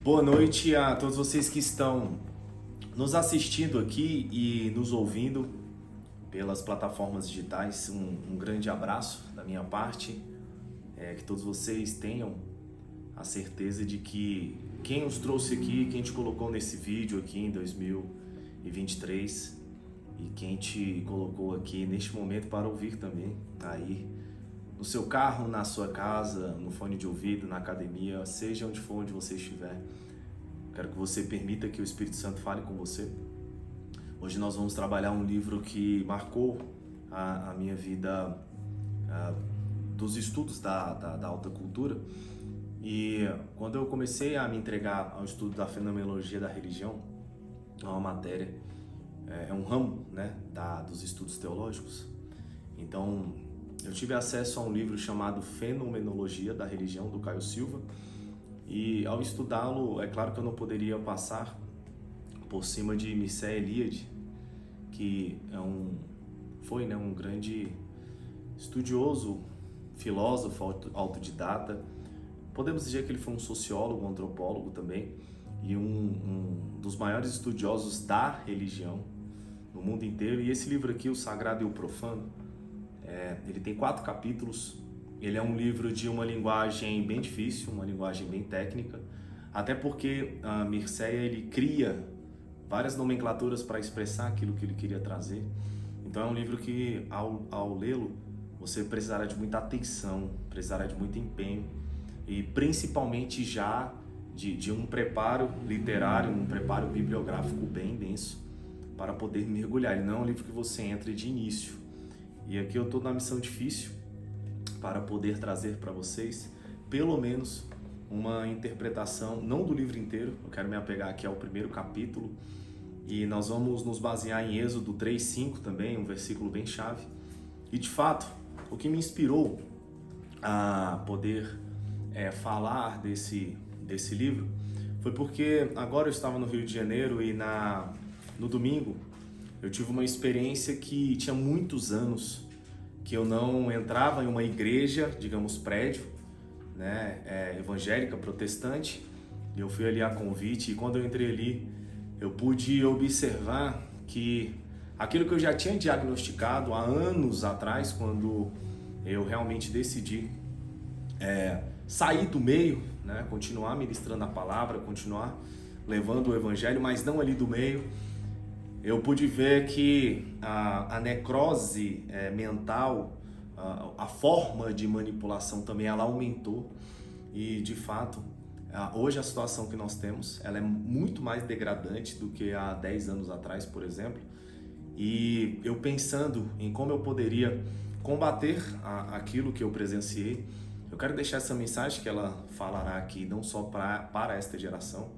Boa noite a todos vocês que estão nos assistindo aqui e nos ouvindo pelas plataformas digitais. Um grande abraço da minha parte. Que todos vocês tenham a certeza de que quem os trouxe aqui, quem te colocou nesse vídeo aqui em 2023 e quem te colocou aqui neste momento para ouvir também aí no seu carro, na sua casa, no fone de ouvido, na academia, seja onde for onde você estiver. Quero que você permita que o Espírito Santo fale com você. Hoje nós vamos trabalhar um livro que marcou a minha vida dos estudos da alta cultura. E quando eu comecei a me entregar ao estudo da fenomenologia da religião, é uma matéria, é um ramo, né, dos estudos teológicos. Então, eu tive acesso a um livro chamado Fenomenologia da Religião, do Caio Silva, e ao estudá-lo, é claro que eu não poderia passar por cima de Mircea Eliade, que foi um grande estudioso, filósofo, autodidata. Podemos dizer que ele foi um sociólogo, um antropólogo também, e um dos maiores estudiosos da religião no mundo inteiro. E esse livro aqui, O Sagrado e o Profano, ele tem 4 capítulos. Ele é um livro de uma linguagem bem difícil, uma linguagem bem técnica, até porque Mircea ele cria várias nomenclaturas para expressar aquilo que ele queria trazer. Então é um livro que, ao lê-lo, você precisará de muita atenção, precisará de muito empenho e principalmente já de um preparo literário, um preparo bibliográfico bem denso para poder mergulhar. Ele não é um livro que você entre de início. E aqui eu estou na missão difícil para poder trazer para vocês pelo menos uma interpretação, não do livro inteiro. Eu quero me apegar aqui ao primeiro capítulo e nós vamos nos basear em Êxodo 3:5 também, um versículo bem chave. E de fato, o que me inspirou a poder falar desse livro foi porque agora eu estava no Rio de Janeiro e no domingo eu tive uma experiência que tinha muitos anos que eu não entrava em uma igreja, digamos prédio, né, evangélica, protestante. Eu fui ali a convite e quando eu entrei ali, eu pude observar que aquilo que eu já tinha diagnosticado há anos atrás, quando eu realmente decidi sair do meio, né, continuar ministrando a palavra, continuar levando o evangelho, mas não ali do meio, eu pude ver que a necrose mental, a forma de manipulação também, ela aumentou. E de fato, hoje a situação que nós temos, ela é muito mais degradante do que há 10 anos atrás, por exemplo. E eu pensando em como eu poderia combater aquilo que eu presenciei, eu quero deixar essa mensagem que ela falará aqui não só para esta geração,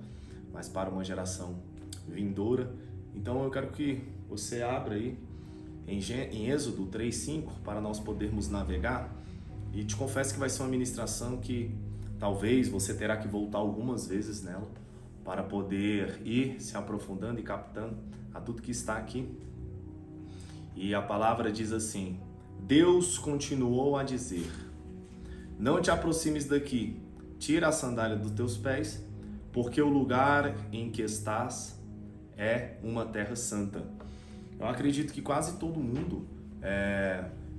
mas para uma geração vindoura. Então eu quero que você abra aí em Êxodo 3:5 para nós podermos navegar, e te confesso que vai ser uma ministração que talvez você terá que voltar algumas vezes nela para poder ir se aprofundando e captando a tudo que está aqui. E a palavra diz assim: Deus continuou a dizer: não te aproximes daqui, tira a sandália dos teus pés, porque o lugar em que estás é uma terra santa. Eu acredito que quase todo mundo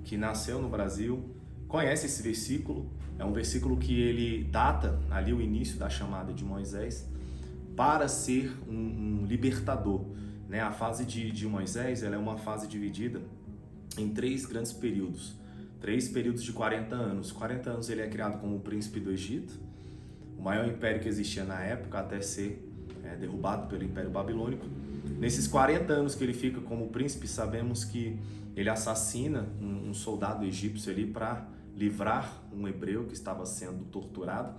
que nasceu no Brasil conhece esse versículo. É um versículo que ele data ali o início da chamada de Moisés para ser um libertador, né? A fase de Moisés, ela é uma fase dividida em 3 grandes períodos. 3 períodos de 40 anos. 40 anos ele é criado como príncipe do Egito, o maior império que existia na época, até ser derrubado pelo Império Babilônico. Nesses 40 anos que ele fica como príncipe, sabemos que ele assassina um soldado egípcio ali para livrar um hebreu que estava sendo torturado,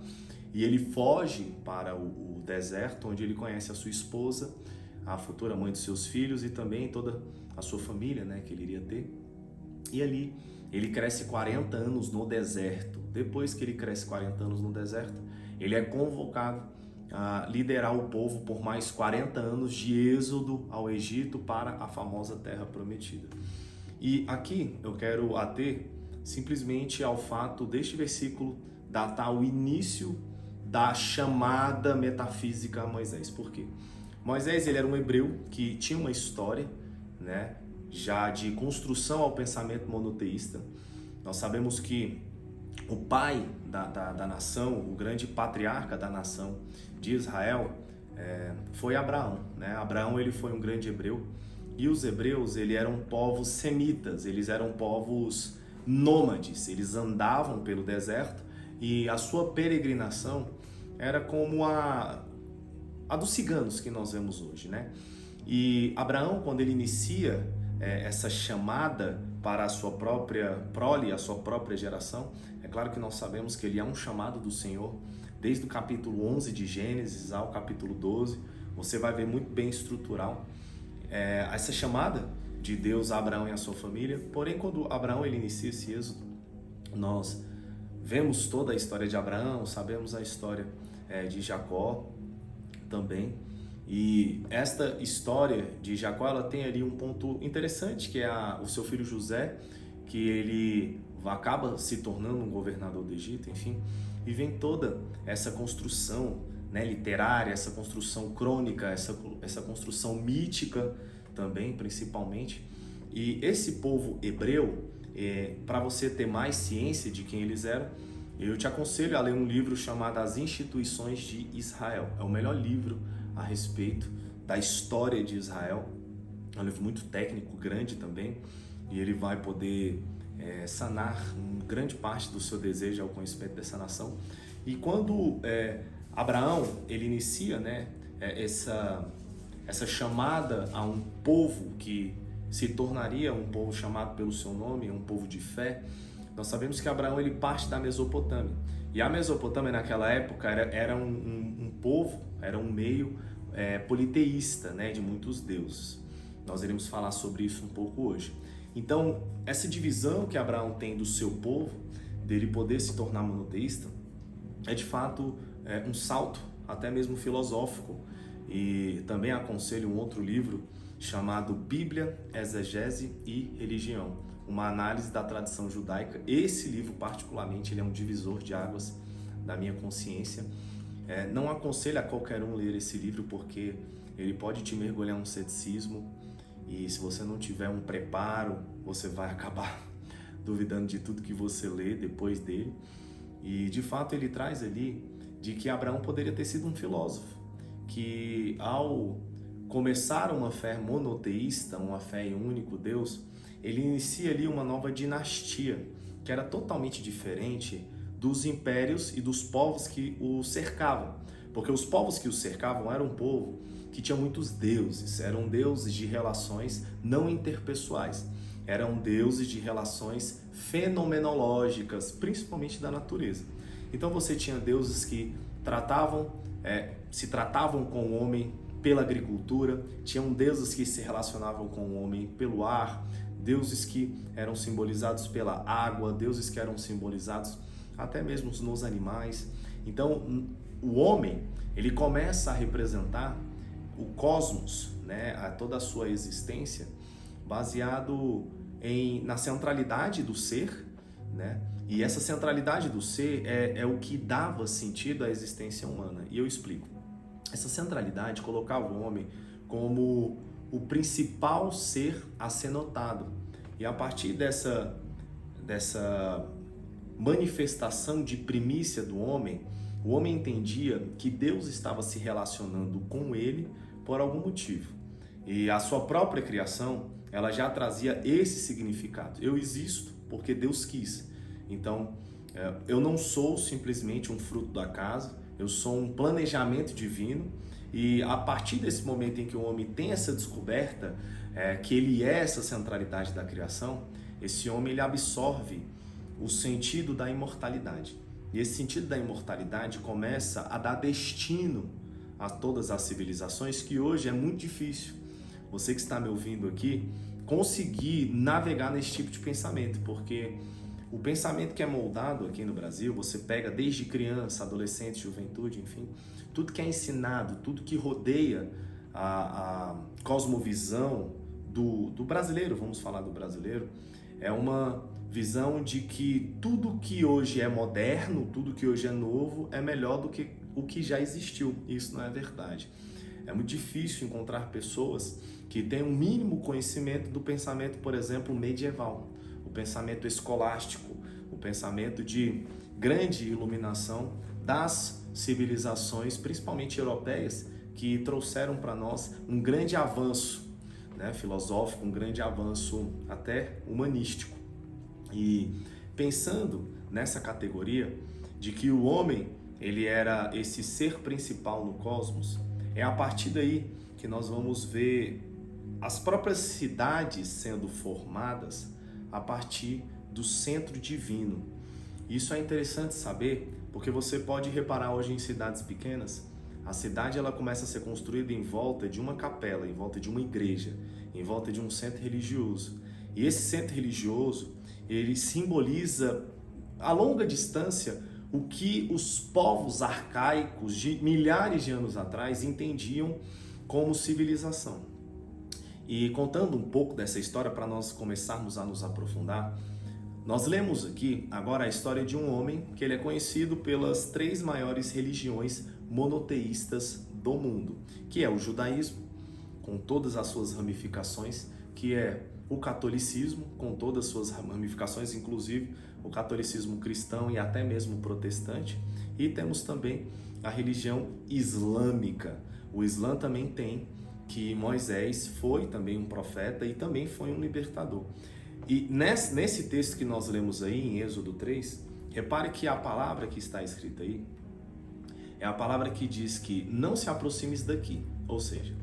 e ele foge para o deserto, onde ele conhece a sua esposa, a futura mãe dos seus filhos e também toda a sua família, né, que ele iria ter. E ali ele cresce 40 anos no deserto. Depois que ele cresce 40 anos no deserto, ele é convocado a liderar o povo por mais 40 anos de êxodo ao Egito para a famosa Terra Prometida. E aqui eu quero ater simplesmente ao fato deste versículo datar o início da chamada metafísica a Moisés. Por quê? Moisés, ele era um hebreu que tinha uma história, né, já de construção ao pensamento monoteísta. Nós sabemos que o pai da nação, o grande patriarca da nação de Israel, foi Abraão, né? Abraão, ele foi um grande hebreu, e os hebreus, eles eram povos semitas, eles eram povos nômades, eles andavam pelo deserto e a sua peregrinação era como a dos ciganos que nós vemos hoje, né? E Abraão, quando ele inicia essa chamada para a sua própria prole, a sua própria geração, é claro que nós sabemos que ele é um chamado do Senhor, desde o capítulo 11 de Gênesis ao capítulo 12, você vai ver muito bem estrutural essa chamada de Deus a Abraão e a sua família. Porém, quando Abraão ele inicia esse êxodo, nós vemos toda a história de Abraão, sabemos a história de Jacó também. E esta história de Jacó, ela tem ali um ponto interessante, que é o seu filho José, que ele acaba se tornando um governador do Egito, enfim. E vem toda essa construção, né, literária, essa construção crônica, essa construção mítica também, principalmente. E esse povo hebreu, para você ter mais ciência de quem eles eram, eu te aconselho a ler um livro chamado As Instituições de Israel. É o melhor livro a respeito da história de Israel. É um livro muito técnico, grande também, e ele vai poder sanar grande parte do seu desejo ao conhecimento dessa nação. E quando Abraão ele inicia, né, essa chamada a um povo que se tornaria um povo chamado pelo seu nome, um povo de fé, nós sabemos que Abraão ele parte da Mesopotâmia. E a Mesopotâmia naquela época era um povo, era um meio politeísta, né, de muitos deuses. Nós iremos falar sobre isso um pouco hoje. Então, essa divisão que Abraão tem do seu povo, dele poder se tornar monoteísta, é de fato um salto, até mesmo filosófico. E também aconselho um outro livro chamado Bíblia, Exegese e Religião, uma análise da tradição judaica. Esse livro, particularmente, ele é um divisor de águas da minha consciência. Não aconselho a qualquer um ler esse livro, porque ele pode te mergulhar num ceticismo, e se você não tiver um preparo, você vai acabar duvidando de tudo que você lê depois dele. E de fato ele traz ali de que Abraão poderia ter sido um filósofo, que ao começar uma fé monoteísta, uma fé em um único Deus, ele inicia ali uma nova dinastia, que era totalmente diferente dos impérios e dos povos que o cercavam. Porque os povos que o cercavam eram um povo que tinha muitos deuses, eram deuses de relações não interpessoais, eram deuses de relações fenomenológicas, principalmente da natureza. Então você tinha deuses que se tratavam com o homem pela agricultura, tinham deuses que se relacionavam com o homem pelo ar, deuses que eram simbolizados pela água, deuses que eram simbolizados até mesmo nos animais. Então o homem ele começa a representar o cosmos, né, a toda a sua existência, baseado na centralidade do ser, né? E essa centralidade do ser é o que dava sentido à existência humana. E eu explico. Essa centralidade colocava o homem como o principal ser a ser notado. E a partir dessa manifestação de primícia do homem, o homem entendia que Deus estava se relacionando com ele por algum motivo. E a sua própria criação, ela já trazia esse significado. Eu existo porque Deus quis. Então, eu não sou simplesmente um fruto do acaso, eu sou um planejamento divino. E a partir desse momento em que o homem tem essa descoberta, que ele é essa centralidade da criação, esse homem ele absorve o sentido da imortalidade. E esse sentido da imortalidade começa a dar destino a todas as civilizações, que hoje é muito difícil, você que está me ouvindo aqui, conseguir navegar nesse tipo de pensamento, porque o pensamento que é moldado aqui no Brasil, você pega desde criança, adolescente, juventude, enfim, tudo que é ensinado, tudo que rodeia a cosmovisão do brasileiro, vamos falar do brasileiro, é uma visão de que tudo que hoje é moderno, tudo que hoje é novo, é melhor do que o que já existiu. Isso não é verdade. É muito difícil encontrar pessoas que têm um mínimo conhecimento do pensamento, por exemplo, medieval, o pensamento escolástico, o pensamento de grande iluminação das civilizações, principalmente europeias, que trouxeram para nós um grande avanço, né, filosófico, um grande avanço até humanístico. E pensando nessa categoria de que o homem ele era esse ser principal no cosmos, é a partir daí que nós vamos ver as próprias cidades sendo formadas a partir do centro divino. Isso é interessante saber, porque você pode reparar hoje em cidades pequenas, a cidade ela começa a ser construída em volta de uma capela, em volta de uma igreja, em volta de um centro religioso. E esse centro religioso, ele simboliza a longa distância o que os povos arcaicos de milhares de anos atrás entendiam como civilização. E contando um pouco dessa história para nós começarmos a nos aprofundar, nós lemos aqui agora a história de um homem que ele é conhecido pelas 3 maiores religiões monoteístas do mundo, que é o judaísmo, com todas as suas ramificações, que é o catolicismo, com todas as suas ramificações, inclusive o catolicismo cristão e até mesmo protestante, e temos também a religião islâmica. O Islã também tem que Moisés foi também um profeta e também foi um libertador. E nesse texto que nós lemos aí, em Êxodo 3, repare que a palavra que está escrita aí é a palavra que diz que não se aproximes daqui. Ou seja,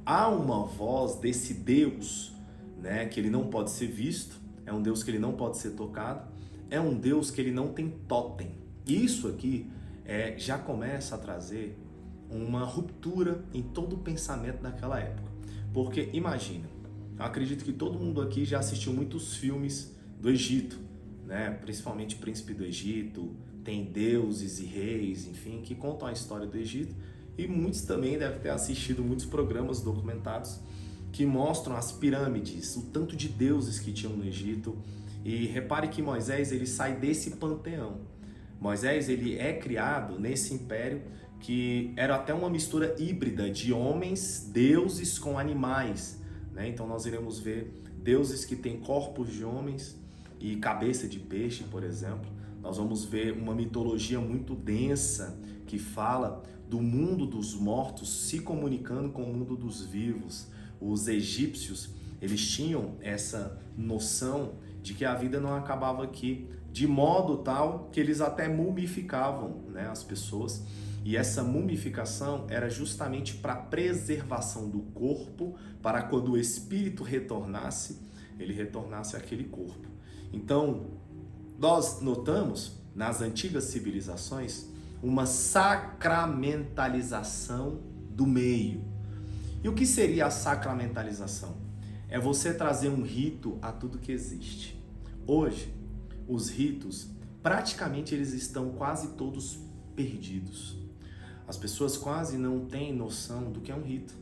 há uma voz desse Deus, né, que ele não pode ser visto, é um Deus que ele não pode ser tocado, é um Deus que ele não tem totem. Isso aqui já começa a trazer uma ruptura em todo o pensamento daquela época. Porque imagina, eu acredito que todo mundo aqui já assistiu muitos filmes do Egito, né? Principalmente Príncipe do Egito, tem deuses e reis, enfim, que contam a história do Egito. E muitos também devem ter assistido muitos programas documentados que mostram as pirâmides, o tanto de deuses que tinham no Egito. E repare que Moisés ele sai desse panteão. Moisés ele é criado nesse império que era até uma mistura híbrida de homens, deuses com animais, né? Então nós iremos ver deuses que têm corpos de homens e cabeça de peixe, por exemplo. Nós vamos ver uma mitologia muito densa que fala do mundo dos mortos se comunicando com o mundo dos vivos. Os egípcios, eles tinham essa noção de que a vida não acabava aqui, de modo tal que eles até mumificavam, né, as pessoas. E essa mumificação era justamente para preservação do corpo, para quando o espírito retornasse, ele retornasse àquele corpo. Então, nós notamos nas antigas civilizações uma sacramentalização do meio. E o que seria a sacramentalização? É você trazer um rito a tudo que existe. Hoje, os ritos, praticamente eles estão quase todos perdidos. As pessoas quase não têm noção do que é um rito.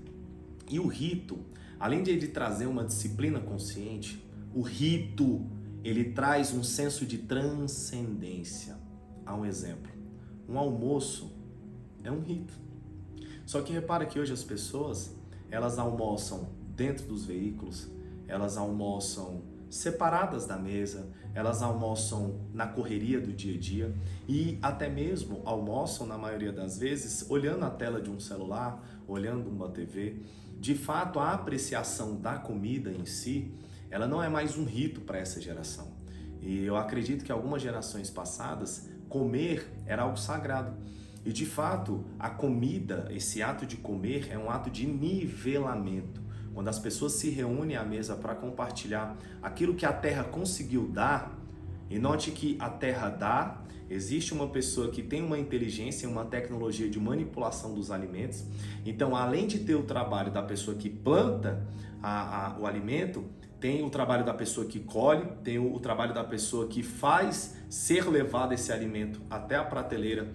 E o rito, além de ele trazer uma disciplina consciente, o rito, ele traz um senso de transcendência. Há um exemplo. Um almoço é um rito. Só que repara que hoje as pessoas, elas almoçam dentro dos veículos, elas almoçam separadas da mesa, elas almoçam na correria do dia a dia e até mesmo almoçam, na maioria das vezes, olhando a tela de um celular, olhando uma TV. De fato, a apreciação da comida em si, ela não é mais um rito para essa geração. E eu acredito que algumas gerações passadas, comer era algo sagrado. E de fato, a comida, esse ato de comer, é um ato de nivelamento. Quando as pessoas se reúnem à mesa para compartilhar aquilo que a terra conseguiu dar, e note que a terra dá, existe uma pessoa que tem uma inteligência, uma tecnologia de manipulação dos alimentos. Então, além de ter o trabalho da pessoa que planta o alimento, tem o trabalho da pessoa que colhe, tem o trabalho da pessoa que faz ser levado esse alimento até a prateleira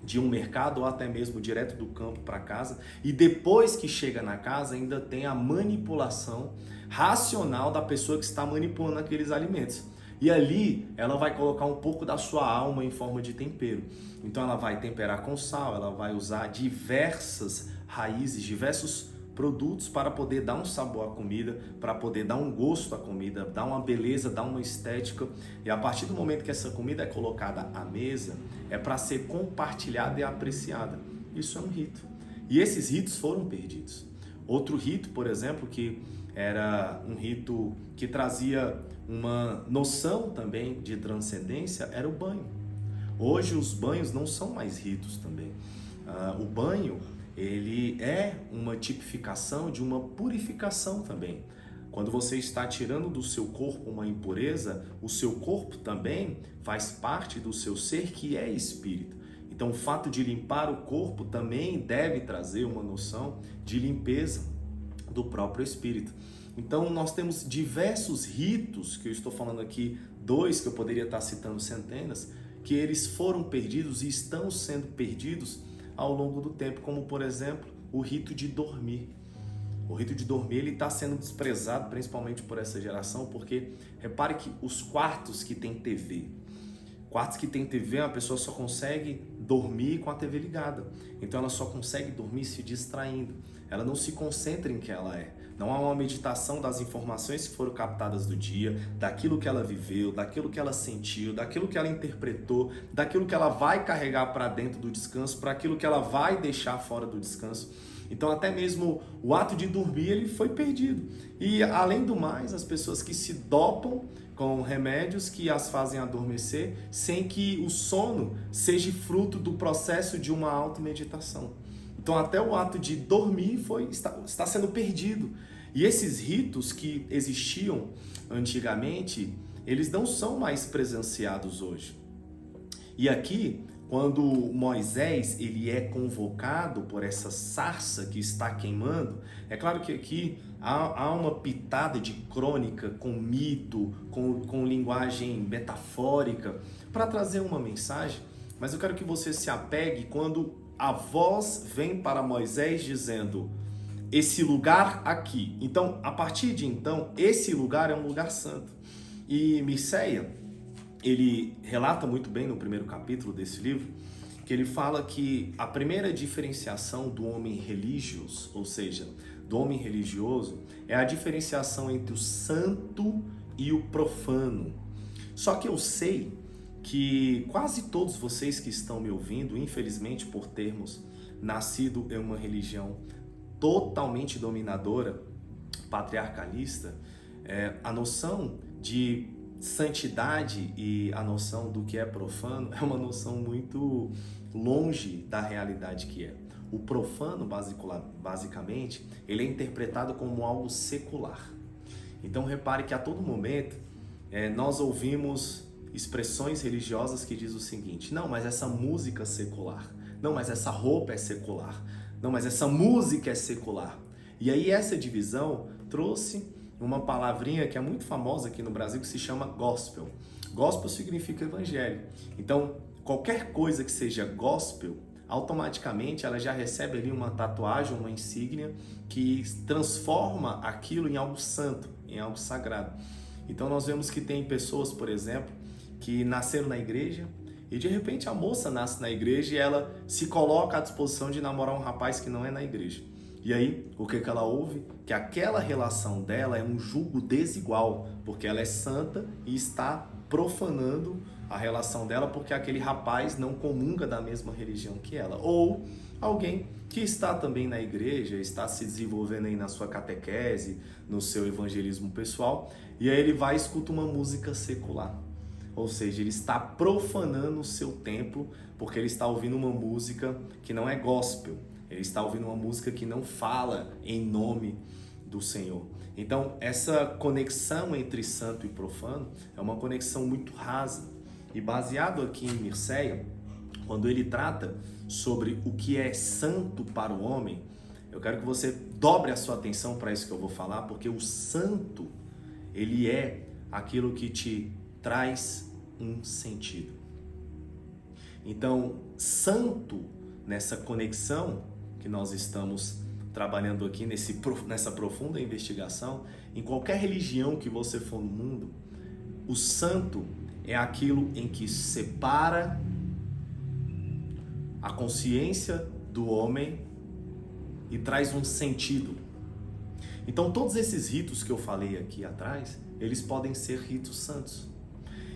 de um mercado ou até mesmo direto do campo para casa, e depois que chega na casa ainda tem a manipulação racional da pessoa que está manipulando aqueles alimentos. E ali ela vai colocar um pouco da sua alma em forma de tempero. Então ela vai temperar com sal, ela vai usar diversas raízes, diversos produtos para poder dar um sabor à comida, para poder dar um gosto à comida, dar uma beleza, dar uma estética. E a partir do momento que essa comida é colocada à mesa, é para ser compartilhada e apreciada. Isso é um rito. E esses ritos foram perdidos. Outro rito, por exemplo, que era um rito que trazia uma noção também de transcendência, era o banho. Hoje os banhos não são mais ritos também. O banho, ele é uma tipificação de uma purificação também. Quando você está tirando do seu corpo uma impureza, o seu corpo também faz parte do seu ser, que é espírito. Então o fato de limpar o corpo também deve trazer uma noção de limpeza do próprio espírito. Então nós temos diversos ritos, que eu estou falando aqui, 2 que eu poderia estar citando centenas, que eles foram perdidos e estão sendo perdidos ao longo do tempo, como por exemplo o rito de dormir. O rito de dormir ele está sendo desprezado principalmente por essa geração, porque repare que os quartos que tem TV, a pessoa só consegue dormir com a TV ligada. Então ela só consegue dormir se distraindo. Ela não se concentra em quem ela é. Não há uma meditação das informações que foram captadas do dia, daquilo que ela viveu, daquilo que ela sentiu, daquilo que ela interpretou, daquilo que ela vai carregar para dentro do descanso, para aquilo que ela vai deixar fora do descanso. Então até mesmo o ato de dormir ele foi perdido. E além do mais, as pessoas que se dopam com remédios que as fazem adormecer sem que o sono seja fruto do processo de uma automeditação. Então até o ato de dormir está sendo perdido. E esses ritos que existiam antigamente, eles não são mais presenciados hoje. E aqui, quando Moisés ele é convocado por essa sarça que está queimando, é claro que aqui há uma pitada de crônica com mito, com linguagem metafórica, para trazer uma mensagem, mas eu quero que você se apegue quando a voz vem para Moisés dizendo, esse lugar aqui. Então, a partir de então, esse lugar é um lugar santo. E Mircea, ele relata muito bem no primeiro capítulo desse livro, que ele fala que a primeira diferenciação do homem religioso, ou seja, do homem religioso, é a diferenciação entre o santo e o profano. Só que eu sei que quase todos vocês que estão me ouvindo, infelizmente por termos nascido em uma religião totalmente dominadora, patriarcalista, a noção de santidade e a noção do que é profano é uma noção muito longe da realidade que é. O profano, basicamente, ele é interpretado como algo secular. Então repare que a todo momento nós ouvimos expressões religiosas que diz o seguinte, não, mas essa música é secular, não, mas essa roupa é secular, não, mas essa música é secular. E aí essa divisão trouxe uma palavrinha que é muito famosa aqui no Brasil que se chama gospel. Gospel significa evangelho. Então, qualquer coisa que seja gospel, automaticamente ela já recebe ali uma tatuagem, uma insígnia que transforma aquilo em algo santo, em algo sagrado. Então nós vemos que tem pessoas, por exemplo, que nasceram na igreja e de repente a moça nasce na igreja e ela se coloca à disposição de namorar um rapaz que não é na igreja. E aí, o que ela ouve? Que aquela relação dela é um julgo desigual, porque ela é santa e está profanando a relação dela porque aquele rapaz não comunga da mesma religião que ela. Ou alguém que está também na igreja, está se desenvolvendo aí na sua catequese, no seu evangelismo pessoal, e aí ele vai e escuta uma música secular. Ou seja, ele está profanando o seu templo porque ele está ouvindo uma música que não é gospel. Ele está ouvindo uma música que não fala em nome do Senhor. Então, essa conexão entre santo e profano é uma conexão muito rasa. E baseado aqui em Mircea, quando ele trata sobre o que é santo para o homem, eu quero que você dobre a sua atenção para isso que eu vou falar, porque o santo, ele é aquilo que te traz um sentido. Então, santo, nessa conexão que nós estamos trabalhando aqui, nessa profunda investigação, em qualquer religião que você for no mundo, O santo é aquilo em que separa a consciência do homem e traz um sentido. Então todos esses ritos que eu falei aqui atrás, eles podem ser ritos santos.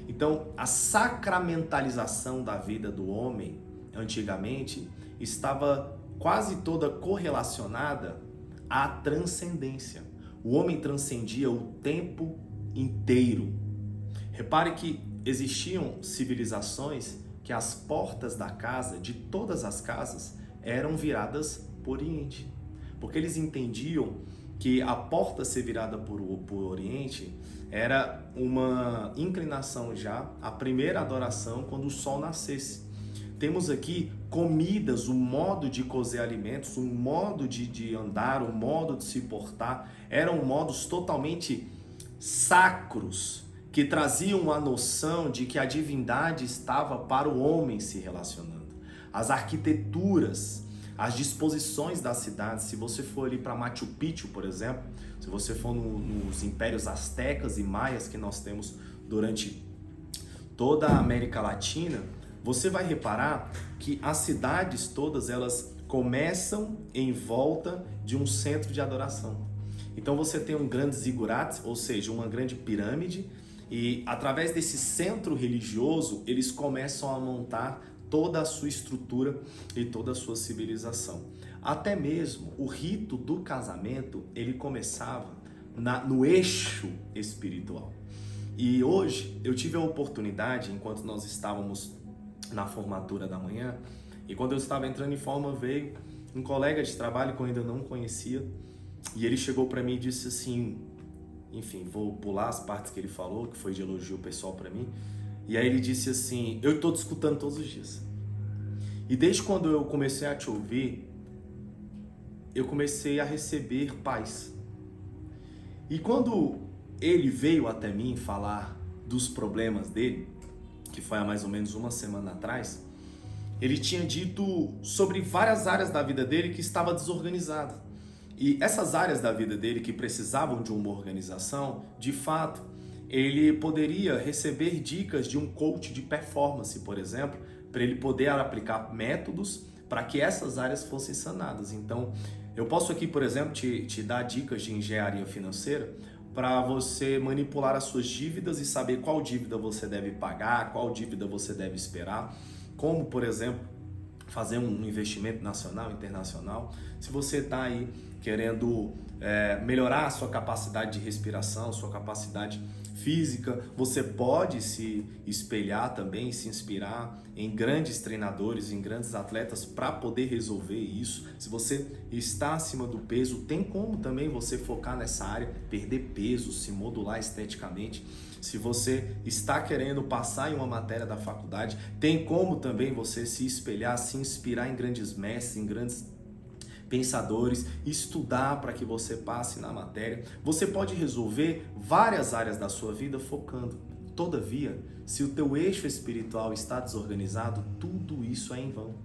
Então a sacramentalização da vida do homem, antigamente, estava quase toda correlacionada à transcendência. O homem transcendia o tempo inteiro. Repare que existiam civilizações que as portas da casa, de todas as casas, eram viradas para o Oriente. Porque eles entendiam que a porta ser virada para o Oriente era uma inclinação já à primeira adoração quando o sol nascesse. Temos aqui comidas, o modo de cozer alimentos, o modo de andar, o modo de se portar, eram modos totalmente sacros, que traziam a noção de que a divindade estava para o homem se relacionando. As arquiteturas, as disposições das cidades, se você for ali para Machu Picchu, por exemplo, se você for nos impérios astecas e maias que nós temos durante toda a América Latina, você vai reparar que as cidades todas elas começam em volta de um centro de adoração. Então você tem um grande ziggurat, ou seja, uma grande pirâmide, e através desse centro religioso eles começam a montar toda a sua estrutura e toda a sua civilização. Até mesmo o rito do casamento, ele começava no eixo espiritual. E hoje eu tive a oportunidade, enquanto nós estávamos na formatura da manhã, e quando eu estava entrando em forma, veio um colega de trabalho que eu ainda não conhecia, e ele chegou para mim e disse assim, enfim, vou pular as partes que ele falou, que foi de elogio pessoal para mim, e aí ele disse assim, eu estou te escutando todos os dias. E desde quando eu comecei a te ouvir, eu comecei a receber paz. E quando ele veio até mim falar dos problemas dele, que foi há mais ou menos uma semana atrás, ele tinha dito sobre várias áreas da vida dele que estava desorganizada. E essas áreas da vida dele que precisavam de uma organização, de fato, ele poderia receber dicas de um coach de performance, por exemplo, para ele poder aplicar métodos para que essas áreas fossem sanadas. Então, eu posso aqui, por exemplo, te dar dicas de engenharia financeira para você manipular as suas dívidas e saber qual dívida você deve pagar, qual dívida você deve esperar, como, por exemplo, fazer um investimento nacional, internacional. Se você está aí querendo melhorar a sua capacidade de respiração, sua capacidade física, você pode se espelhar também, se inspirar em grandes treinadores, em grandes atletas para poder resolver isso. Se você está acima do peso, tem como também você focar nessa área, perder peso, se modular esteticamente. Se você está querendo passar em uma matéria da faculdade, tem como também você se espelhar, se inspirar em grandes mestres, em grandes pensadores, estudar para que você passe na matéria. Você pode resolver várias áreas da sua vida focando. Todavia, se o teu eixo espiritual está desorganizado, tudo isso é em vão.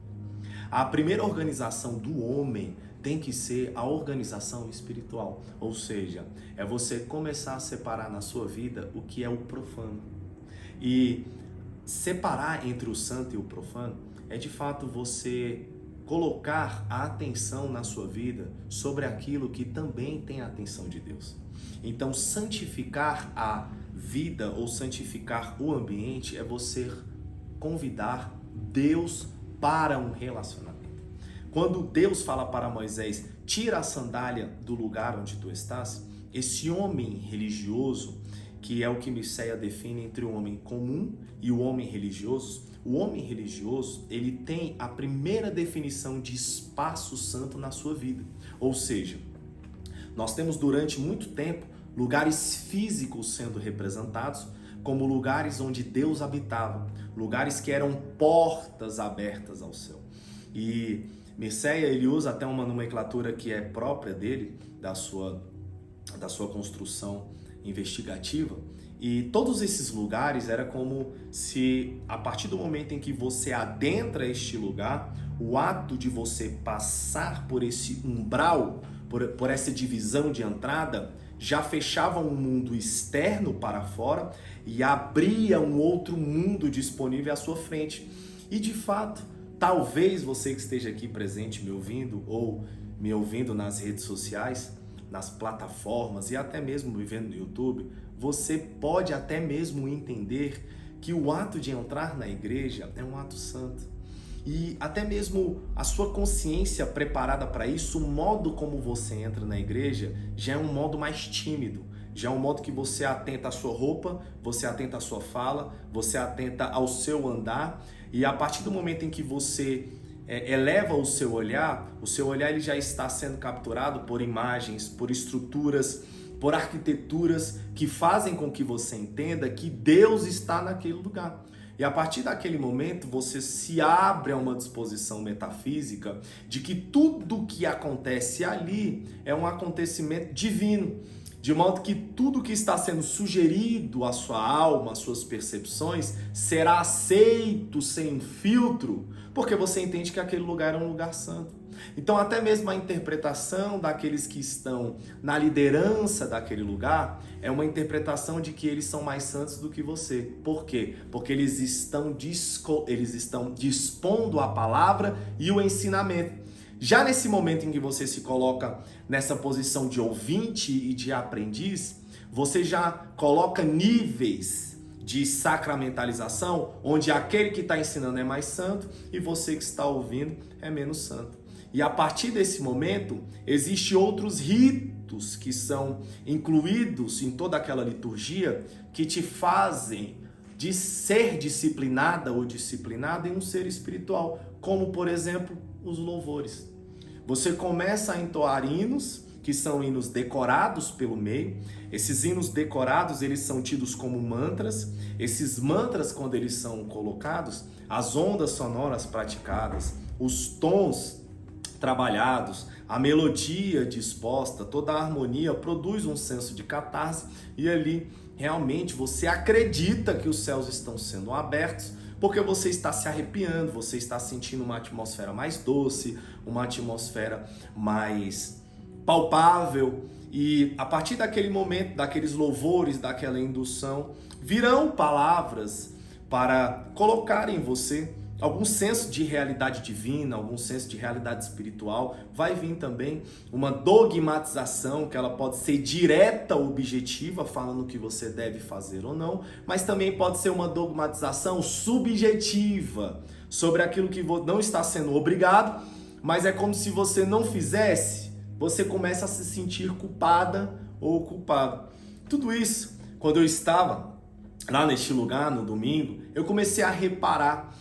A primeira organização do homem tem que ser a organização espiritual, ou seja, é você começar a separar na sua vida o que é o profano. E separar entre o santo e o profano é de fato você colocar a atenção na sua vida sobre aquilo que também tem a atenção de Deus. Então, santificar a vida ou santificar o ambiente é você convidar Deus para um relacionamento. Quando Deus fala para Moisés, tira a sandália do lugar onde tu estás, esse homem religioso, que é o que Miceia define entre o homem comum e o homem religioso, o homem religioso, ele tem a primeira definição de espaço santo na sua vida. Ou seja, nós temos durante muito tempo lugares físicos sendo representados como lugares onde Deus habitava, lugares que eram portas abertas ao céu. E Miceia, ele usa até uma nomenclatura que é própria dele, da sua construção investigativa, e todos esses lugares era como se, a partir do momento em que você adentra este lugar, o ato de você passar por esse umbral, por essa divisão de entrada, já fechava um mundo externo para fora e abria um outro mundo disponível à sua frente. E de fato, talvez você que esteja aqui presente me ouvindo ou me ouvindo nas redes sociais, nas plataformas e até mesmo me vendo no YouTube, você pode até mesmo entender que o ato de entrar na igreja é um ato santo. E até mesmo a sua consciência preparada para isso, o modo como você entra na igreja já é um modo mais tímido, já é um modo que você atenta à sua roupa, você atenta à sua fala, você atenta ao seu andar, e a partir do momento em que você eleva o seu olhar ele já está sendo capturado por imagens, por estruturas, por arquiteturas que fazem com que você entenda que Deus está naquele lugar. E a partir daquele momento você se abre a uma disposição metafísica de que tudo que acontece ali é um acontecimento divino, de modo que tudo que está sendo sugerido à sua alma, às suas percepções, será aceito sem filtro, porque você entende que aquele lugar é um lugar santo. Então até mesmo a interpretação daqueles que estão na liderança daquele lugar é uma interpretação de que eles são mais santos do que você. Por quê? Porque eles estão dispondo a palavra e o ensinamento. Já nesse momento em que você se coloca nessa posição de ouvinte e de aprendiz, você já coloca níveis de sacramentalização, onde aquele que está ensinando é mais santo e você que está ouvindo é menos santo. E a partir desse momento, existem outros ritos que são incluídos em toda aquela liturgia que te fazem de ser disciplinada ou disciplinado em um ser espiritual, como por exemplo os louvores. Você começa a entoar hinos, que são hinos decorados pelo meio. Esses hinos decorados, eles são tidos como mantras. Esses mantras, quando eles são colocados, as ondas sonoras praticadas, os tons trabalhados, a melodia disposta, toda a harmonia produz um senso de catarse e ali realmente você acredita que os céus estão sendo abertos, porque você está se arrepiando, você está sentindo uma atmosfera mais doce, uma atmosfera mais palpável, e a partir daquele momento, daqueles louvores, daquela indução, virão palavras para colocar em você algum senso de realidade divina, algum senso de realidade espiritual. Vai vir também uma dogmatização, que ela pode ser direta, objetiva, falando o que você deve fazer ou não, mas também pode ser uma dogmatização subjetiva, sobre aquilo que não está sendo obrigado, mas é como se você não fizesse, você começa a se sentir culpada ou culpado. Tudo isso, quando eu estava lá neste lugar, no domingo, eu comecei a reparar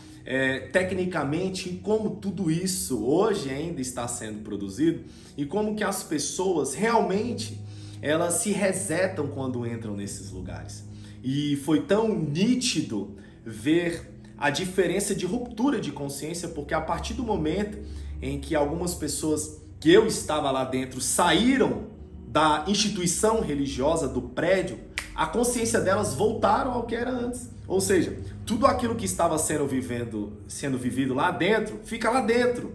tecnicamente como tudo isso hoje ainda está sendo produzido e como que as pessoas realmente elas se resetam quando entram nesses lugares. E foi tão nítido ver a diferença de ruptura de consciência, porque a partir do momento em que algumas pessoas que eu estava lá dentro saíram da instituição religiosa, do prédio, a consciência delas voltaram ao que era antes. Ou seja, tudo aquilo que estava sendo vivido lá dentro, fica lá dentro.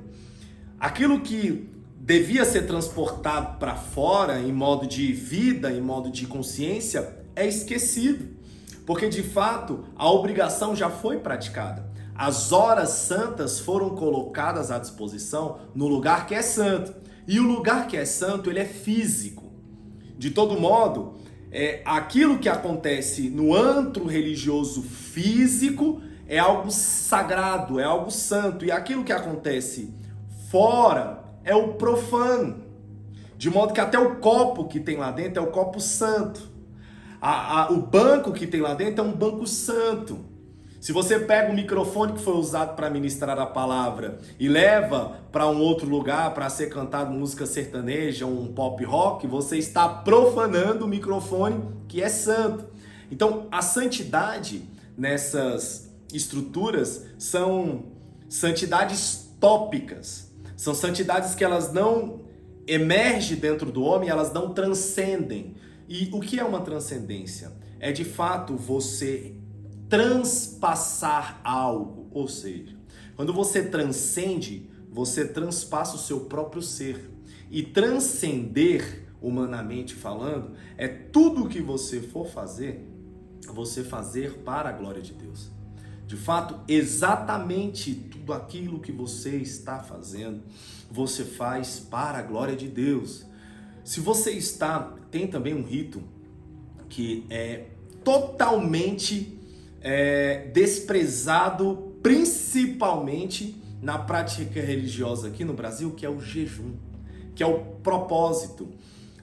Aquilo que devia ser transportado para fora em modo de vida, em modo de consciência, é esquecido. Porque de fato, a obrigação já foi praticada. As horas santas foram colocadas à disposição no lugar que é santo. E o lugar que é santo, ele é físico. De todo modo, aquilo que acontece no antro religioso físico é algo sagrado, é algo santo. E aquilo que acontece fora é o profano. De modo que até o copo que tem lá dentro é o copo santo. O banco que tem lá dentro é um banco santo. Se você pega o microfone que foi usado para ministrar a palavra e leva para um outro lugar para ser cantado música sertaneja, um pop rock, você está profanando o microfone que é santo. Então, a santidade nessas estruturas são santidades tópicas. São santidades que elas não emergem dentro do homem, elas não transcendem. E o que é uma transcendência? É de fato você transpassar algo, ou seja, quando você transcende, você transpassa o seu próprio ser. E transcender humanamente falando, é tudo o que você for fazer, você fazer para a glória de Deus. De fato, exatamente tudo aquilo que você está fazendo, você faz para a glória de Deus. Se você tem também um rito que é totalmente desprezado, principalmente na prática religiosa aqui no Brasil, que é o jejum, que é o propósito.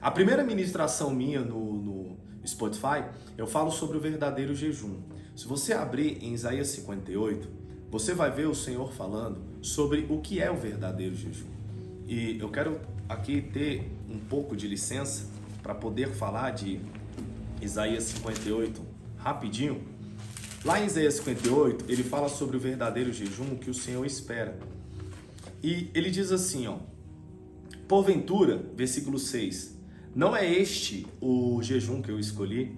A primeira ministração minha no Spotify, eu falo sobre o verdadeiro jejum. Se você abrir em Isaías 58, você vai ver o Senhor falando sobre o que é o verdadeiro jejum. E eu quero aqui ter um pouco de licença para poder falar de Isaías 58 rapidinho. Lá em Isaías 58, ele fala sobre o verdadeiro jejum que o Senhor espera. E ele diz assim, ó: porventura, versículo 6, não é este o jejum que eu escolhi?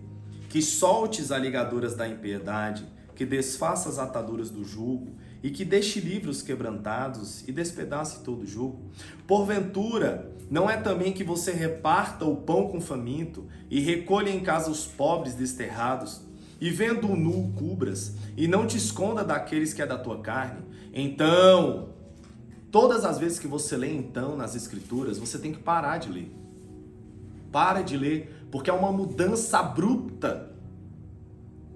Que soltes as ligaduras da impiedade, que desfaça as ataduras do jugo, e que deixe livre os quebrantados e despedace todo o jugo. Porventura, não é também que você reparta o pão com o faminto, e recolha em casa os pobres desterrados, e vendo o nu cubras, e não te esconda daqueles que é da tua carne? Então, todas as vezes que você lê então nas escrituras, você tem que parar de ler. Para de ler, porque é uma mudança abrupta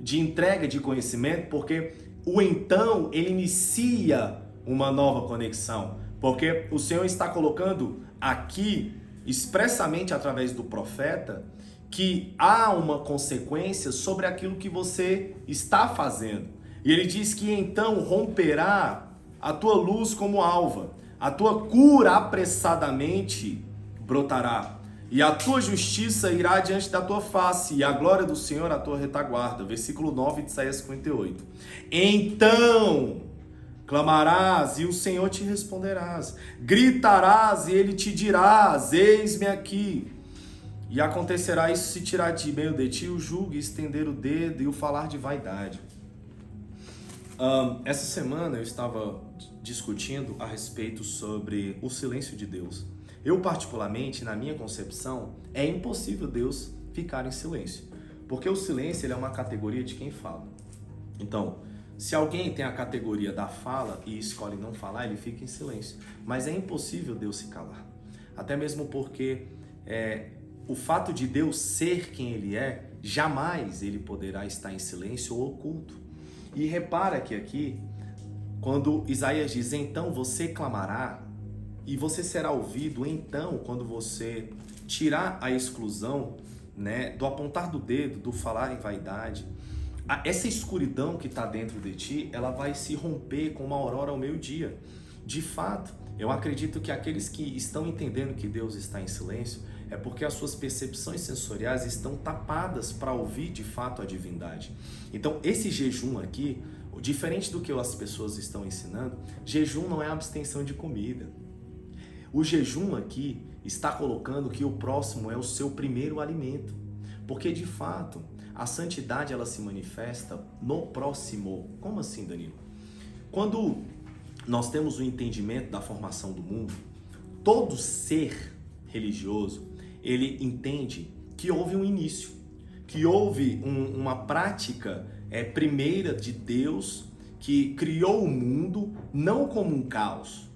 de entrega de conhecimento, porque o então, ele inicia uma nova conexão, porque o Senhor está colocando aqui, expressamente através do profeta, que há uma consequência sobre aquilo que você está fazendo. E ele diz que então romperá a tua luz como alva, a tua cura apressadamente brotará, e a tua justiça irá diante da tua face, e a glória do Senhor a tua retaguarda. Versículo 9 de Isaías 58. Então clamarás e o Senhor te responderás, gritarás e ele te dirás, eis-me aqui. E acontecerá isso se tirar de meio de ti o jugo, e estender o dedo e o falar de vaidade. Essa semana eu estava discutindo a respeito sobre o silêncio de Deus. Eu, particularmente, na minha concepção, é impossível Deus ficar em silêncio, porque o silêncio ele é uma categoria de quem fala. Então, se alguém tem a categoria da fala e escolhe não falar, ele fica em silêncio. Mas é impossível Deus se calar, até mesmo porque o fato de Deus ser quem Ele é, jamais Ele poderá estar em silêncio ou oculto. E repara que aqui, quando Isaías diz, então você clamará, e você será ouvido, então, quando você tirar a exclusão, do apontar do dedo, do falar em vaidade, essa escuridão que está dentro de ti, ela vai se romper com uma aurora ao meio-dia. De fato, eu acredito que aqueles que estão entendendo que Deus está em silêncio, é porque as suas percepções sensoriais estão tapadas para ouvir de fato a divindade. Então, esse jejum aqui, diferente do que as pessoas estão ensinando, jejum não é abstenção de comida. O jejum aqui está colocando que o próximo é o seu primeiro alimento, porque de fato a santidade ela se manifesta no próximo. Como assim, Danilo? Quando nós temos o entendimento da formação do mundo, todo ser religioso ele entende que houve um início, que houve uma prática primeira de Deus que criou o mundo não como um caos,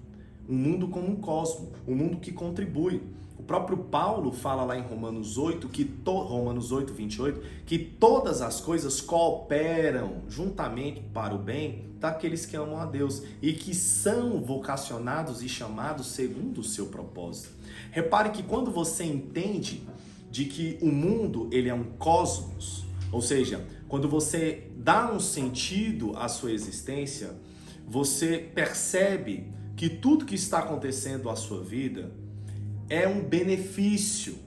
um mundo como um cosmo, um mundo que contribui. O próprio Paulo fala lá em Romanos 8, Romanos 8, 28, que todas as coisas cooperam juntamente para o bem daqueles que amam a Deus e que são vocacionados e chamados segundo o seu propósito. Repare que quando você entende de que o mundo ele é um cosmos, ou seja, quando você dá um sentido à sua existência, você percebe que tudo que está acontecendo à sua vida é um benefício.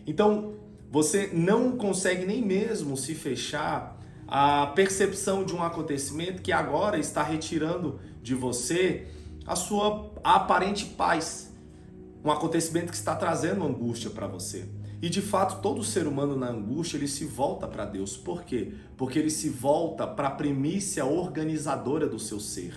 Então, você não consegue nem mesmo se fechar à percepção de um acontecimento que agora está retirando de você a sua aparente paz. Um acontecimento que está trazendo angústia para você. E de fato, todo ser humano na angústia, ele se volta para Deus. Por quê? Porque ele se volta para a primícia organizadora do seu ser.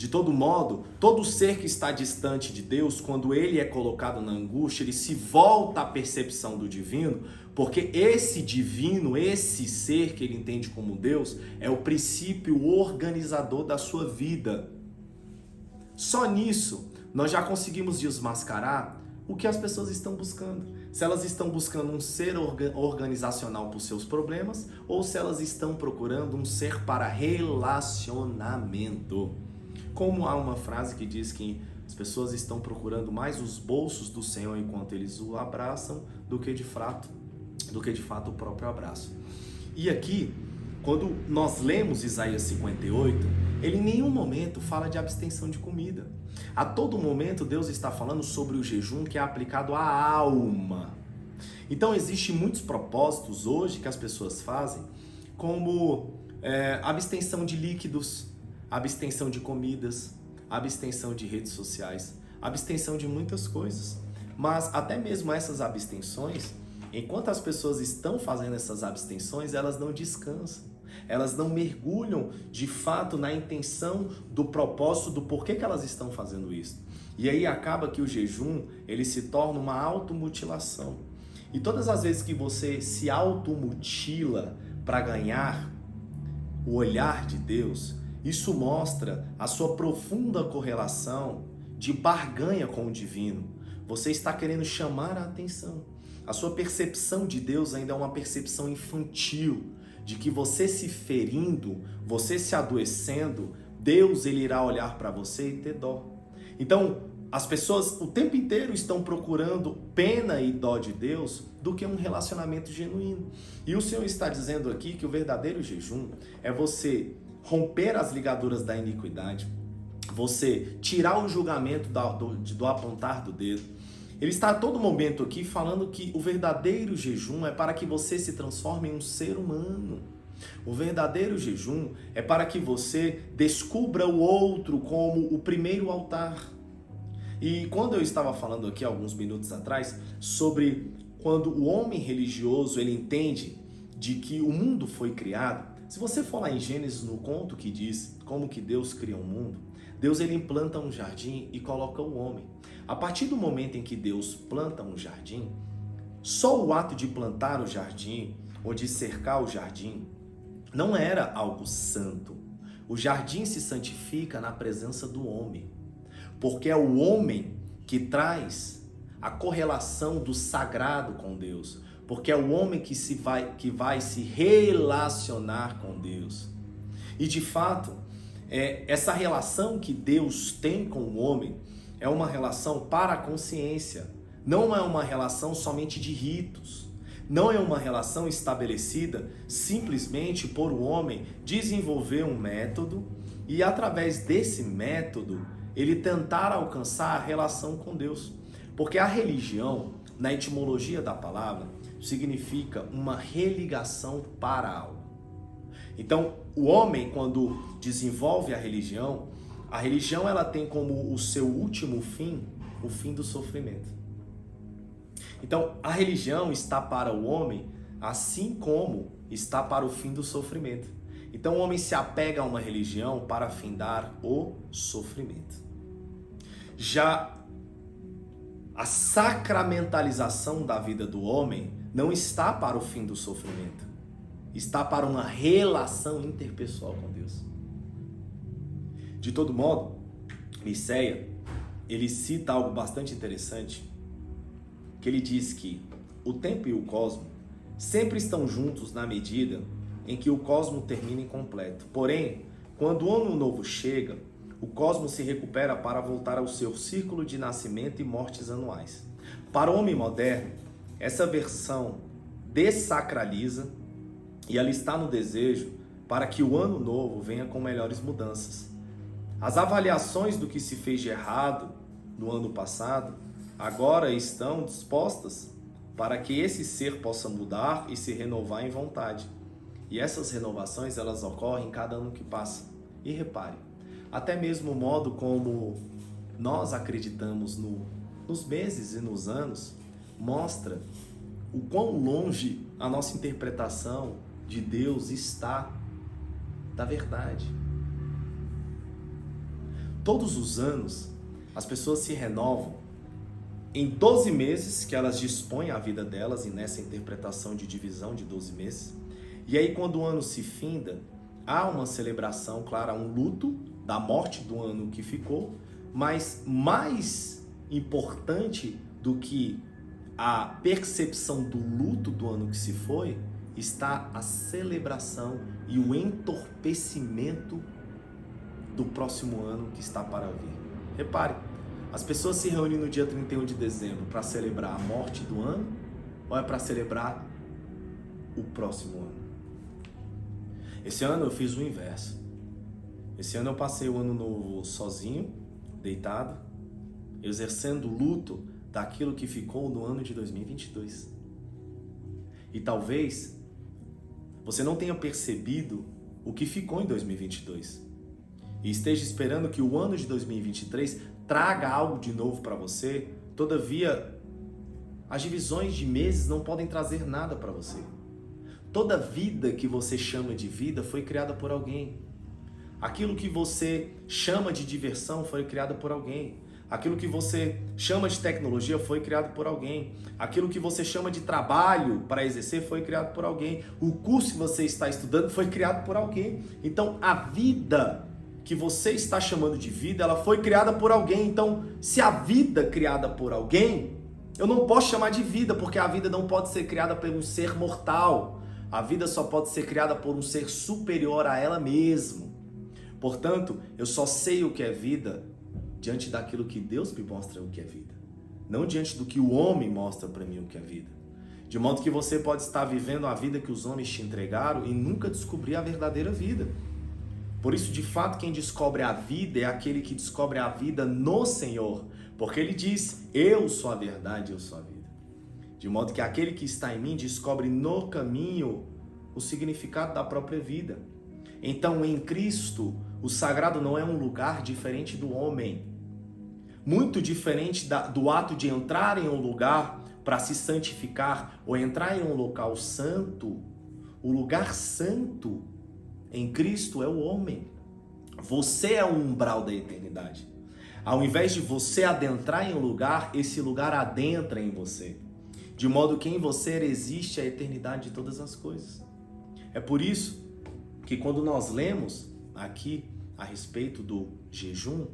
De todo modo, todo ser que está distante de Deus, quando ele é colocado na angústia, ele se volta à percepção do divino, porque esse divino, esse ser que ele entende como Deus, é o princípio organizador da sua vida. Só nisso, nós já conseguimos desmascarar o que as pessoas estão buscando. Se elas estão buscando um ser organizacional para os seus problemas, ou se elas estão procurando um ser para relacionamento. Como há uma frase que diz que as pessoas estão procurando mais os bolsos do Senhor enquanto eles o abraçam do que de fato o próprio abraço. E aqui, quando nós lemos Isaías 58, ele em nenhum momento fala de abstenção de comida. A todo momento Deus está falando sobre o jejum que é aplicado à alma. Então existem muitos propósitos hoje que as pessoas fazem, como abstenção de líquidos, abstenção de comidas, abstenção de redes sociais, abstenção de muitas coisas. Mas até mesmo essas abstenções, enquanto as pessoas estão fazendo essas abstenções, elas não descansam. Elas não mergulham de fato na intenção do propósito do porquê que elas estão fazendo isso. E aí acaba que o jejum, ele se torna uma automutilação. E todas as vezes que você se automutila para ganhar o olhar de Deus, isso mostra a sua profunda correlação de barganha com o divino. Você está querendo chamar a atenção. A sua percepção de Deus ainda é uma percepção infantil, de que você se ferindo, você se adoecendo, Deus ele irá olhar para você e ter dó. Então, as pessoas o tempo inteiro estão procurando pena e dó de Deus do que um relacionamento genuíno. E o Senhor está dizendo aqui que o verdadeiro jejum é você romper as ligaduras da iniquidade, você tirar o julgamento do apontar do dedo. Ele está a todo momento aqui falando que o verdadeiro jejum é para que você se transforme em um ser humano. O verdadeiro jejum é para que você descubra o outro como o primeiro altar. E quando eu estava falando aqui alguns minutos atrás sobre quando o homem religioso ele entende de que o mundo foi criado, se você for lá em Gênesis no conto que diz como que Deus cria o mundo, Deus ele implanta um jardim e coloca o homem. A partir do momento em que Deus planta um jardim, só o ato de plantar o jardim ou de cercar o jardim não era algo santo. O jardim se santifica na presença do homem, porque é o homem que traz a correlação do sagrado com Deus, porque é o homem que vai se relacionar com Deus. E de fato, essa relação que Deus tem com o homem é uma relação para a consciência, não é uma relação somente de ritos, não é uma relação estabelecida simplesmente por o homem desenvolver um método e através desse método ele tentar alcançar a relação com Deus. Porque a religião, na etimologia da palavra, significa uma religação para algo. Então, o homem, quando desenvolve a religião ela tem como o seu último fim, o fim do sofrimento. Então, a religião está para o homem, assim como está para o fim do sofrimento. Então, o homem se apega a uma religião para findar o sofrimento. Já a sacramentalização da vida do homem não está para o fim do sofrimento, está para uma relação interpessoal com Deus. De todo modo, Miceia, ele cita algo bastante interessante, que ele diz que o tempo e o cosmo sempre estão juntos na medida em que o cosmo termina incompleto. Porém, quando o ano novo chega, o cosmo se recupera para voltar ao seu círculo de nascimento e mortes anuais. Para o homem moderno, essa versão dessacraliza e ela está no desejo para que o ano novo venha com melhores mudanças. As avaliações do que se fez de errado no ano passado agora estão dispostas para que esse ser possa mudar e se renovar em vontade. E essas renovações elas ocorrem cada ano que passa. E repare, até mesmo o modo como nós acreditamos nos meses e nos anos mostra o quão longe a nossa interpretação de Deus está da verdade. Todos os anos, as pessoas se renovam em 12 meses que elas dispõem a vida delas, e nessa interpretação de divisão de 12 meses. E aí, quando o ano se finda, há uma celebração, claro, um luto da morte do ano que ficou, mas mais importante do que a percepção do luto do ano que se foi, está a celebração e o entorpecimento do próximo ano que está para vir. Repare, as pessoas se reúnem no dia 31 de dezembro para celebrar a morte do ano ou é para celebrar o próximo ano? Esse ano eu fiz o inverso. Esse ano eu passei o ano novo sozinho, deitado, exercendo o luto daquilo que ficou no ano de 2022. E talvez você não tenha percebido o que ficou em 2022 e esteja esperando que o ano de 2023 traga algo de novo para você. Todavia, as divisões de meses não podem trazer nada para você. Toda vida que você chama de vida foi criada por alguém. Aquilo que você chama de diversão foi criado por alguém. Aquilo que você chama de tecnologia foi criado por alguém. Aquilo que você chama de trabalho para exercer foi criado por alguém. O curso que você está estudando foi criado por alguém. Então, a vida que você está chamando de vida, ela foi criada por alguém. Então, se a vida criada por alguém, eu não posso chamar de vida, porque a vida não pode ser criada por um ser mortal. A vida só pode ser criada por um ser superior a ela mesmo. Portanto, eu só sei o que é vida diante daquilo que Deus me mostra o que é vida, não diante do que o homem mostra para mim o que é vida. De modo que você pode estar vivendo a vida que os homens te entregaram e nunca descobrir a verdadeira vida. Por isso, de fato, quem descobre a vida é aquele que descobre a vida no Senhor, porque Ele diz: eu sou a verdade, eu sou a vida. De modo que aquele que está em mim descobre no caminho o significado da própria vida. Então, em Cristo, o sagrado não é um lugar diferente do homem, muito diferente do ato de entrar em um lugar para se santificar ou entrar em um local santo. O lugar santo em Cristo é o homem. Você é o umbral da eternidade. Ao invés de você adentrar em um lugar, esse lugar adentra em você. De modo que em você existe a eternidade de todas as coisas. É por isso que quando nós lemos aqui a respeito do jejum,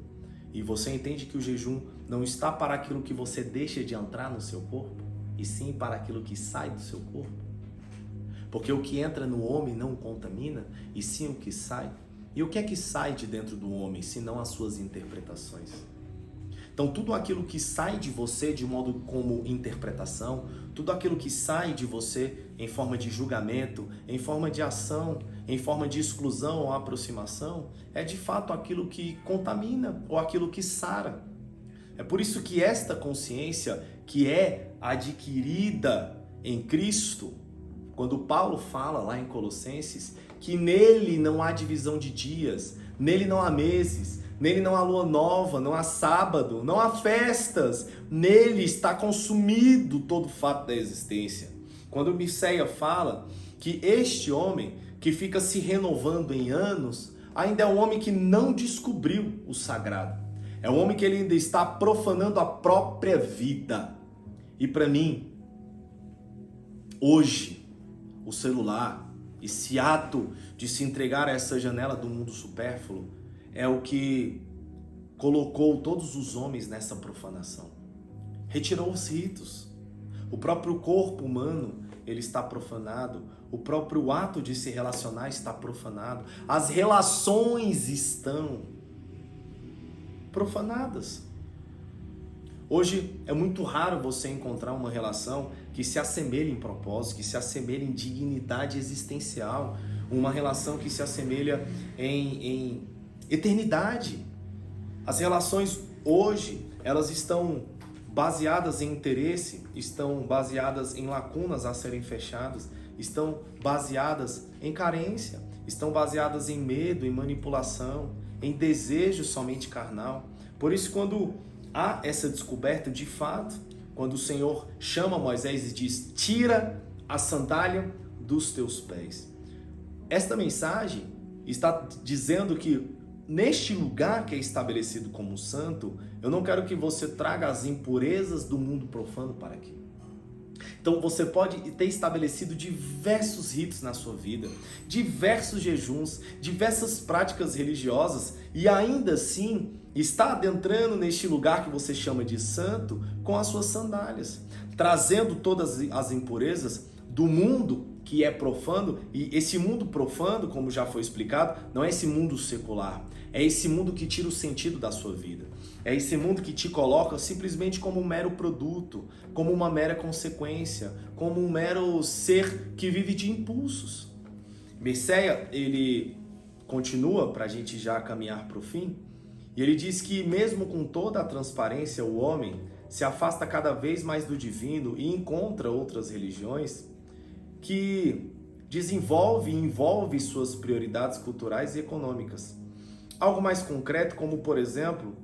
e você entende que o jejum não está para aquilo que você deixa de entrar no seu corpo, e sim para aquilo que sai do seu corpo. Porque o que entra no homem não contamina, e sim o que sai. E o que é que sai de dentro do homem, senão as suas interpretações? Então, tudo aquilo que sai de você de modo como interpretação, tudo aquilo que sai de você em forma de julgamento, em forma de ação, em forma de exclusão ou aproximação, é de fato aquilo que contamina ou aquilo que sara. É por isso que esta consciência que é adquirida em Cristo, quando Paulo fala lá em Colossenses que nele não há divisão de dias, nele não há meses, nele não há lua nova, não há sábado, não há festas. Nele está consumido todo o fato da existência. Quando Miceia fala que este homem que fica se renovando em anos, ainda é um homem que não descobriu o sagrado. É um homem que ele ainda está profanando a própria vida. E para mim, hoje, o celular, esse ato de se entregar a essa janela do mundo supérfluo, é o que colocou todos os homens nessa profanação. Retirou os ritos. O próprio corpo humano, ele está profanado. O próprio ato de se relacionar está profanado. As relações estão profanadas. Hoje é muito raro você encontrar uma relação que se assemelhe em propósito, que se assemelhe em dignidade existencial, uma relação que se assemelha em eternidade. As relações hoje, elas estão baseadas em interesse, estão baseadas em lacunas a serem fechadas, estão baseadas em carência, estão baseadas em medo, em manipulação, em desejo somente carnal. Por isso, quando há essa descoberta, de fato, quando o Senhor chama Moisés e diz: tira a sandália dos teus pés. Esta mensagem está dizendo que neste lugar que é estabelecido como santo, eu não quero que você traga as impurezas do mundo profano para aqui. Então você pode ter estabelecido diversos ritos na sua vida, diversos jejuns, diversas práticas religiosas e ainda assim está adentrando neste lugar que você chama de santo com as suas sandálias, trazendo todas as impurezas do mundo que é profano. E esse mundo profano, como já foi explicado, não é esse mundo secular, é esse mundo que tira o sentido da sua vida. É esse mundo que te coloca simplesmente como um mero produto, como uma mera consequência, como um mero ser que vive de impulsos. Mircea, ele continua para a gente já caminhar para o fim, e ele diz que mesmo com toda a transparência, o homem se afasta cada vez mais do divino e encontra outras religiões que desenvolve e envolve suas prioridades culturais e econômicas. Algo mais concreto, como por exemplo,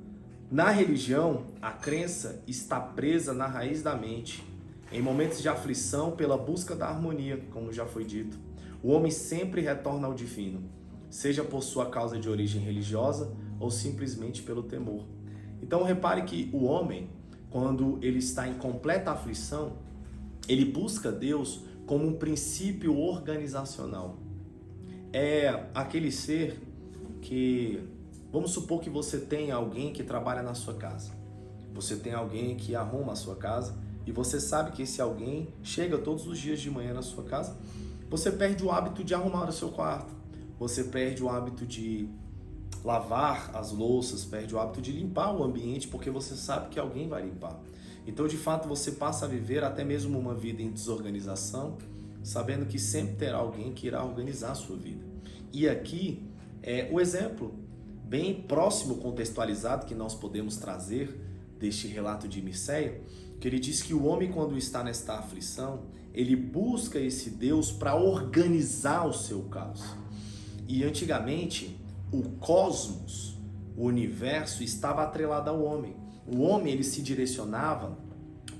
na religião, a crença está presa na raiz da mente. Em momentos de aflição, pela busca da harmonia, como já foi dito, o homem sempre retorna ao divino, seja por sua causa de origem religiosa ou simplesmente pelo temor. Então repare que o homem, quando ele está em completa aflição, ele busca Deus como um princípio organizacional. É aquele ser que, vamos supor que você tem alguém que trabalha na sua casa. Você tem alguém que arruma a sua casa e você sabe que esse alguém chega todos os dias de manhã na sua casa. Você perde o hábito de arrumar o seu quarto. Você perde o hábito de lavar as louças, perde o hábito de limpar o ambiente porque você sabe que alguém vai limpar. Então, de fato, você passa a viver até mesmo uma vida em desorganização, sabendo que sempre terá alguém que irá organizar a sua vida. E aqui é o exemplo bem próximo, contextualizado, que nós podemos trazer deste relato de Mircea, que ele diz que o homem, quando está nesta aflição, ele busca esse Deus para organizar o seu caos. E antigamente, o cosmos, o universo, estava atrelado ao homem. O homem, ele se direcionava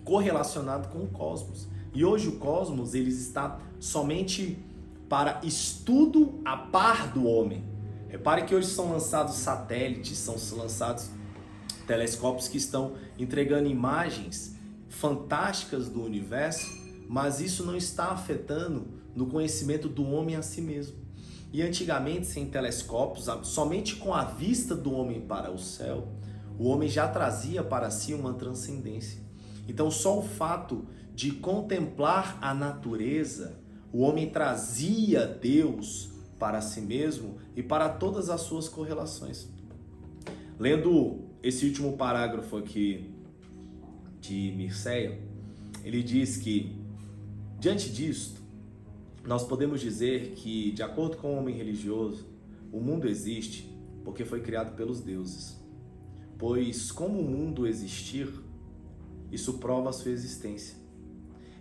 correlacionado com o cosmos. E hoje o cosmos, ele está somente para estudo a par do homem. Repare que hoje são lançados satélites, são lançados telescópios que estão entregando imagens fantásticas do universo, mas isso não está afetando no conhecimento do homem a si mesmo. E antigamente, sem telescópios, somente com a vista do homem para o céu, o homem já trazia para si uma transcendência. Então, só o fato de contemplar a natureza, o homem trazia Deus para si mesmo e para todas as suas correlações. Lendo esse último parágrafo aqui de Mircea, ele diz que, diante disto, nós podemos dizer que, de acordo com o homem religioso, o mundo existe porque foi criado pelos deuses. Pois, como o mundo existir, isso prova a sua existência.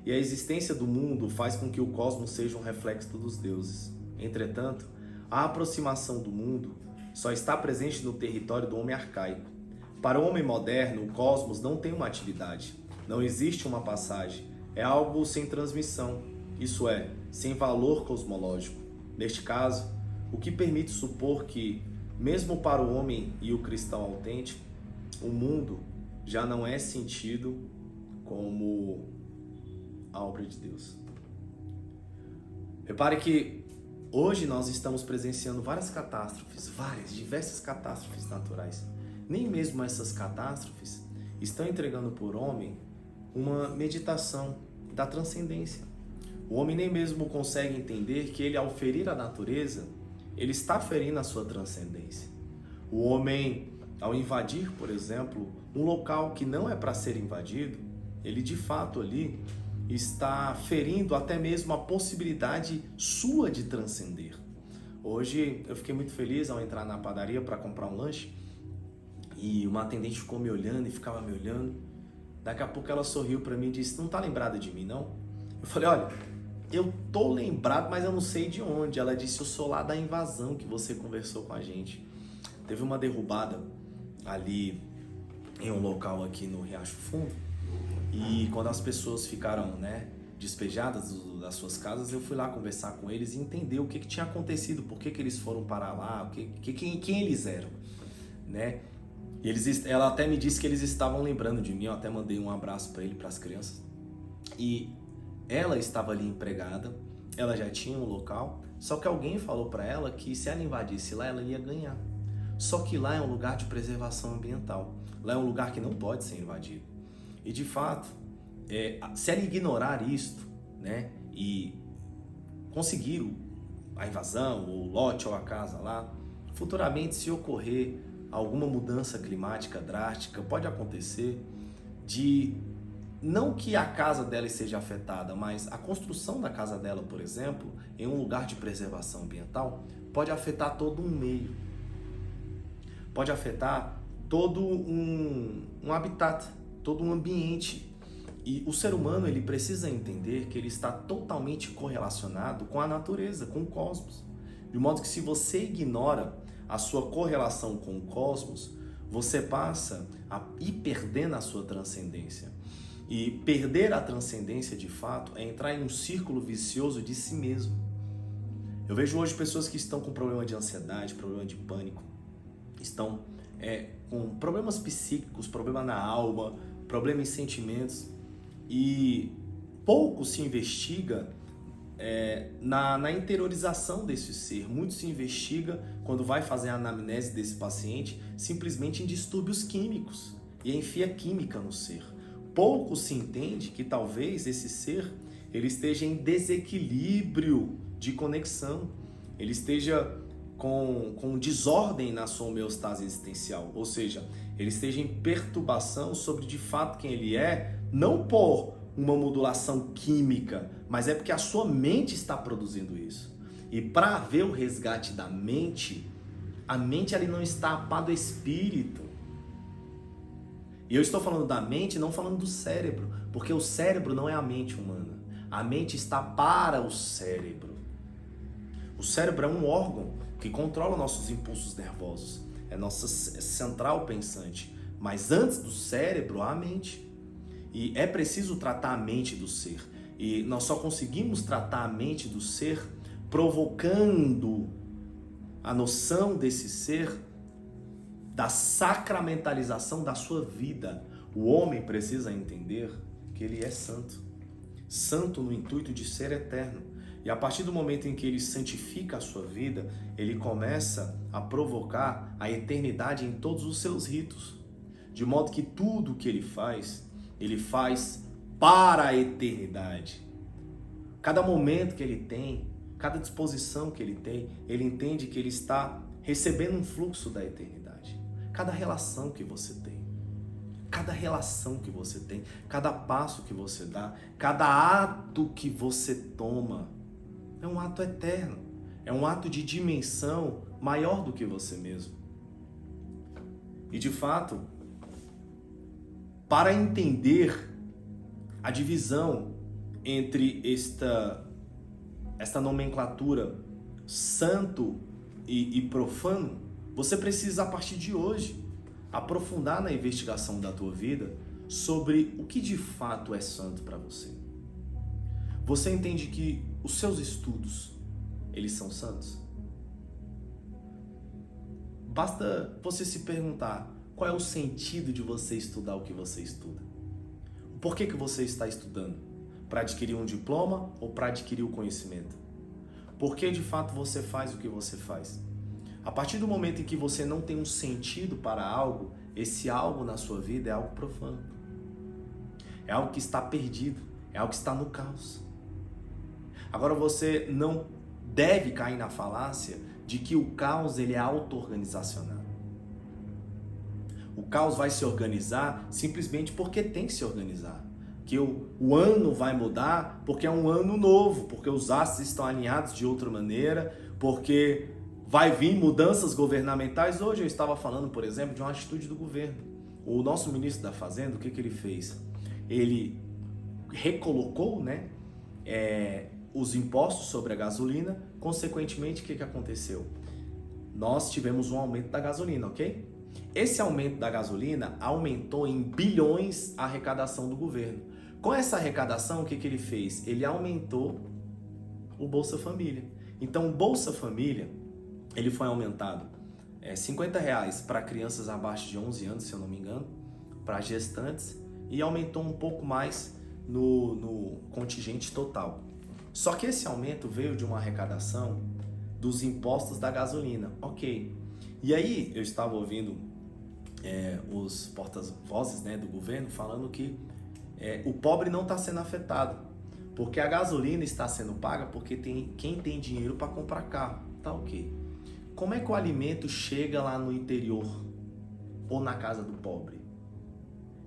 E a existência do mundo faz com que o cosmos seja um reflexo dos deuses. Entretanto, a aproximação do mundo só está presente no território do homem arcaico. Para o homem moderno, o cosmos não tem uma atividade, não existe uma passagem, é algo sem transmissão, isso é, sem valor cosmológico. Neste caso, o que permite supor que, mesmo para o homem e o cristão autêntico, o mundo já não é sentido como a obra de Deus. Repare que hoje nós estamos presenciando várias catástrofes, diversas catástrofes naturais. Nem mesmo essas catástrofes estão entregando por homem uma meditação da transcendência. O homem nem mesmo consegue entender que ele, ao ferir a natureza, ele está ferindo a sua transcendência. O homem, ao invadir, por exemplo, um local que não é para ser invadido, ele de fato ali está ferindo até mesmo a possibilidade sua de transcender. Hoje eu fiquei muito feliz ao entrar na padaria para comprar um lanche e uma atendente ficou me olhando e ficava me olhando. Daqui a pouco ela sorriu para mim e disse: "Não está lembrada de mim, não?" Eu falei: "Olha, eu tô lembrado, mas eu não sei de onde." Ela disse: "Eu sou lá da invasão que você conversou com a gente. Teve uma derrubada ali em um local aqui no Riacho Fundo e quando as pessoas ficaram, despejadas das suas casas, eu fui lá conversar com eles e entender o que tinha acontecido, por que eles foram parar lá, quem eles eram, né? E ela até me disse que eles estavam lembrando de mim, eu até mandei um abraço para ele, para as crianças. E ela estava ali empregada, ela já tinha um local, só que alguém falou para ela que se ela invadisse lá, ela ia ganhar. Só que lá é um lugar de preservação ambiental, lá é um lugar que não pode ser invadido. E de fato, se ela ignorar isto, né, e conseguir a invasão, ou o lote ou a casa lá, futuramente, se ocorrer alguma mudança climática drástica, pode acontecer de não que a casa dela seja afetada, mas a construção da casa dela, por exemplo, em um lugar de preservação ambiental, pode afetar todo um meio, pode afetar todo um habitat, todo um ambiente. E o ser humano, ele precisa entender que ele está totalmente correlacionado com a natureza, com o cosmos. De modo que se você ignora a sua correlação com o cosmos, você passa a ir perdendo a sua transcendência. E perder a transcendência, de fato, é entrar em um círculo vicioso de si mesmo. Eu vejo hoje pessoas que estão com problema de ansiedade, problema de pânico, estão com problemas psíquicos, problema na alma, problema em sentimentos, e pouco se investiga na interiorização desse ser. Muito se investiga, quando vai fazer a anamnese desse paciente, simplesmente em distúrbios químicos e enfia química no ser. Pouco se entende que talvez esse ser ele esteja em desequilíbrio de conexão, ele esteja com desordem na sua homeostase existencial, ou seja, ele esteja em perturbação sobre de fato quem ele é, não por uma modulação química, mas é porque a sua mente está produzindo isso. E para haver o resgate da mente, a mente ali não está a par do espírito. E eu estou falando da mente, não falando do cérebro, porque o cérebro não é a mente humana. A mente está para o cérebro. O cérebro é um órgão que controla nossos impulsos nervosos, é nossa central pensante. Mas antes do cérebro, há a mente. E é preciso tratar a mente do ser. E nós só conseguimos tratar a mente do ser provocando a noção desse ser, da sacramentalização da sua vida. O homem precisa entender que ele é santo. Santo no intuito de ser eterno. E a partir do momento em que ele santifica a sua vida, ele começa a provocar a eternidade em todos os seus ritos. De modo que tudo que ele faz para a eternidade. Cada momento que ele tem, cada disposição que ele tem, ele entende que ele está recebendo um fluxo da eternidade. Cada relação que você tem, cada passo que você dá, cada ato que você toma, é um ato eterno, é um ato de dimensão maior do que você mesmo. E de fato, para entender a divisão entre esta nomenclatura santo e profano, você precisa, a partir de hoje, aprofundar na investigação da tua vida sobre o que de fato é santo para você. Você entende que os seus estudos, eles são santos? Basta você se perguntar qual é o sentido de você estudar o que você estuda. Por que você está estudando? Para adquirir um diploma ou para adquirir o conhecimento? Por que de fato você faz o que você faz? A partir do momento em que você não tem um sentido para algo, esse algo na sua vida é algo profano. É algo que está perdido, é algo que está no caos. Agora você não deve cair na falácia de que o caos ele é auto-organizacional. O caos vai se organizar simplesmente porque tem que se organizar. Que o ano vai mudar porque é um ano novo, porque os astros estão alinhados de outra maneira, porque vai vir mudanças governamentais. Hoje eu estava falando, por exemplo, de uma atitude do governo. O nosso ministro da Fazenda, o que ele fez? Ele recolocou, os impostos sobre a gasolina. Consequentemente, o que aconteceu? Nós tivemos um aumento da gasolina, ok? Esse aumento da gasolina aumentou em bilhões a arrecadação do governo. Com essa arrecadação, o que ele fez? Ele aumentou o Bolsa Família. Então, o Bolsa Família, ele foi aumentado R$50 para crianças abaixo de 11 anos, se eu não me engano, para gestantes, e aumentou um pouco mais no contingente total. Só que esse aumento veio de uma arrecadação dos impostos da gasolina. Ok. E aí, eu estava ouvindo os porta-vozes, né, do governo falando que o pobre não está sendo afetado, porque a gasolina está sendo paga porque quem tem dinheiro para comprar carro. Tá ok. Como é que o alimento chega lá no interior ou na casa do pobre?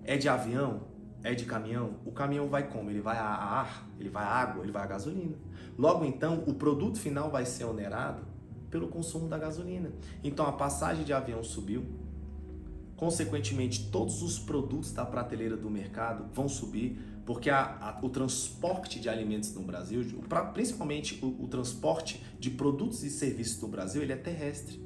É de avião? É de caminhão? O caminhão vai como? Ele vai a ar? Ele vai a água? Ele vai a gasolina? Logo então, o produto final vai ser onerado pelo consumo da gasolina. Então a passagem de avião subiu, consequentemente todos os produtos da prateleira do mercado vão subir, porque o transporte de alimentos no Brasil, principalmente o transporte de produtos e serviços no Brasil, ele é terrestre.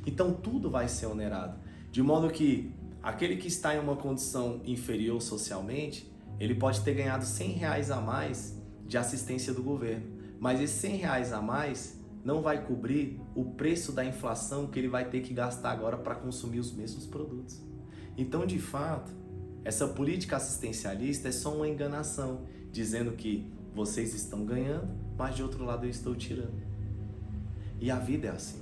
Então tudo vai ser onerado, de modo que aquele que está em uma condição inferior socialmente, ele pode ter ganhado R$100 a mais de assistência do governo, mas esses R$100 a mais não vai cobrir o preço da inflação que ele vai ter que gastar agora para consumir os mesmos produtos. Então, de fato, essa política assistencialista é só uma enganação, dizendo que vocês estão ganhando, mas de outro lado eu estou tirando. E a vida é assim.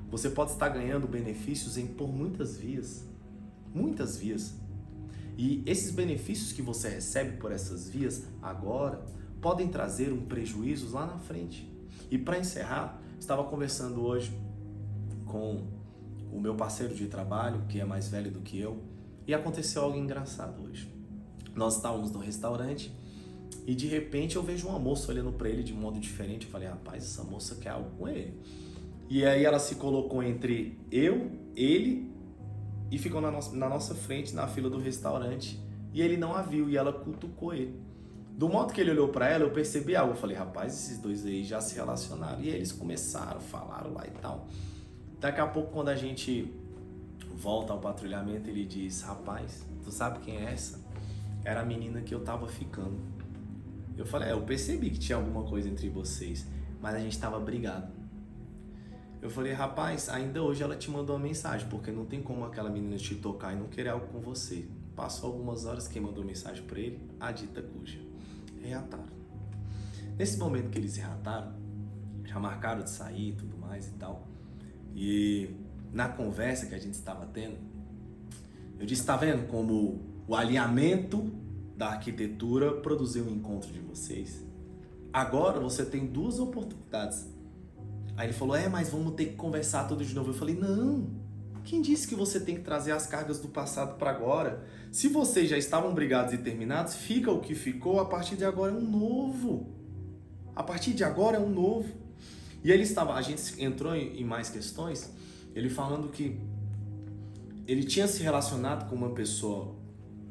Você pode estar ganhando benefícios por muitas vias. Muitas vias. E esses benefícios que você recebe por essas vias agora podem trazer um prejuízo lá na frente. E para encerrar, estava conversando hoje com o meu parceiro de trabalho, que é mais velho do que eu, e aconteceu algo engraçado hoje. Nós estávamos no restaurante e de repente eu vejo uma moça olhando para ele de modo diferente. Eu falei, rapaz, essa moça quer algo com ele. E aí ela se colocou entre ele e ficou na nossa frente, na fila do restaurante. E ele não a viu e ela cutucou ele. Do modo que ele olhou para ela, eu percebi algo. Eu falei, rapaz, esses dois aí já se relacionaram. E eles começaram, falaram lá e tal. Daqui a pouco, quando a gente volta ao patrulhamento, ele diz, rapaz, tu sabe quem é essa? Era a menina que eu tava ficando. Eu falei, eu percebi que tinha alguma coisa entre vocês, mas a gente tava brigado. Eu falei, rapaz, ainda hoje ela te mandou uma mensagem, porque não tem como aquela menina te tocar e não querer algo com você. Passou algumas horas, quem mandou mensagem para ele? A dita cuja. Reataram. Nesse momento que eles reataram, já marcaram de sair e tudo mais e tal. E na conversa que a gente estava tendo, eu disse, tá vendo como o alinhamento da arquitetura produziu o encontro de vocês? Agora você tem duas oportunidades. Aí ele falou, mas vamos ter que conversar tudo de novo. Eu falei, não. Quem disse que você tem que trazer as cargas do passado para agora? Se vocês já estavam brigados e terminados, fica o que ficou, a partir de agora é um novo. A partir de agora é um novo. E a gente entrou em mais questões, ele falando que ele tinha se relacionado com uma pessoa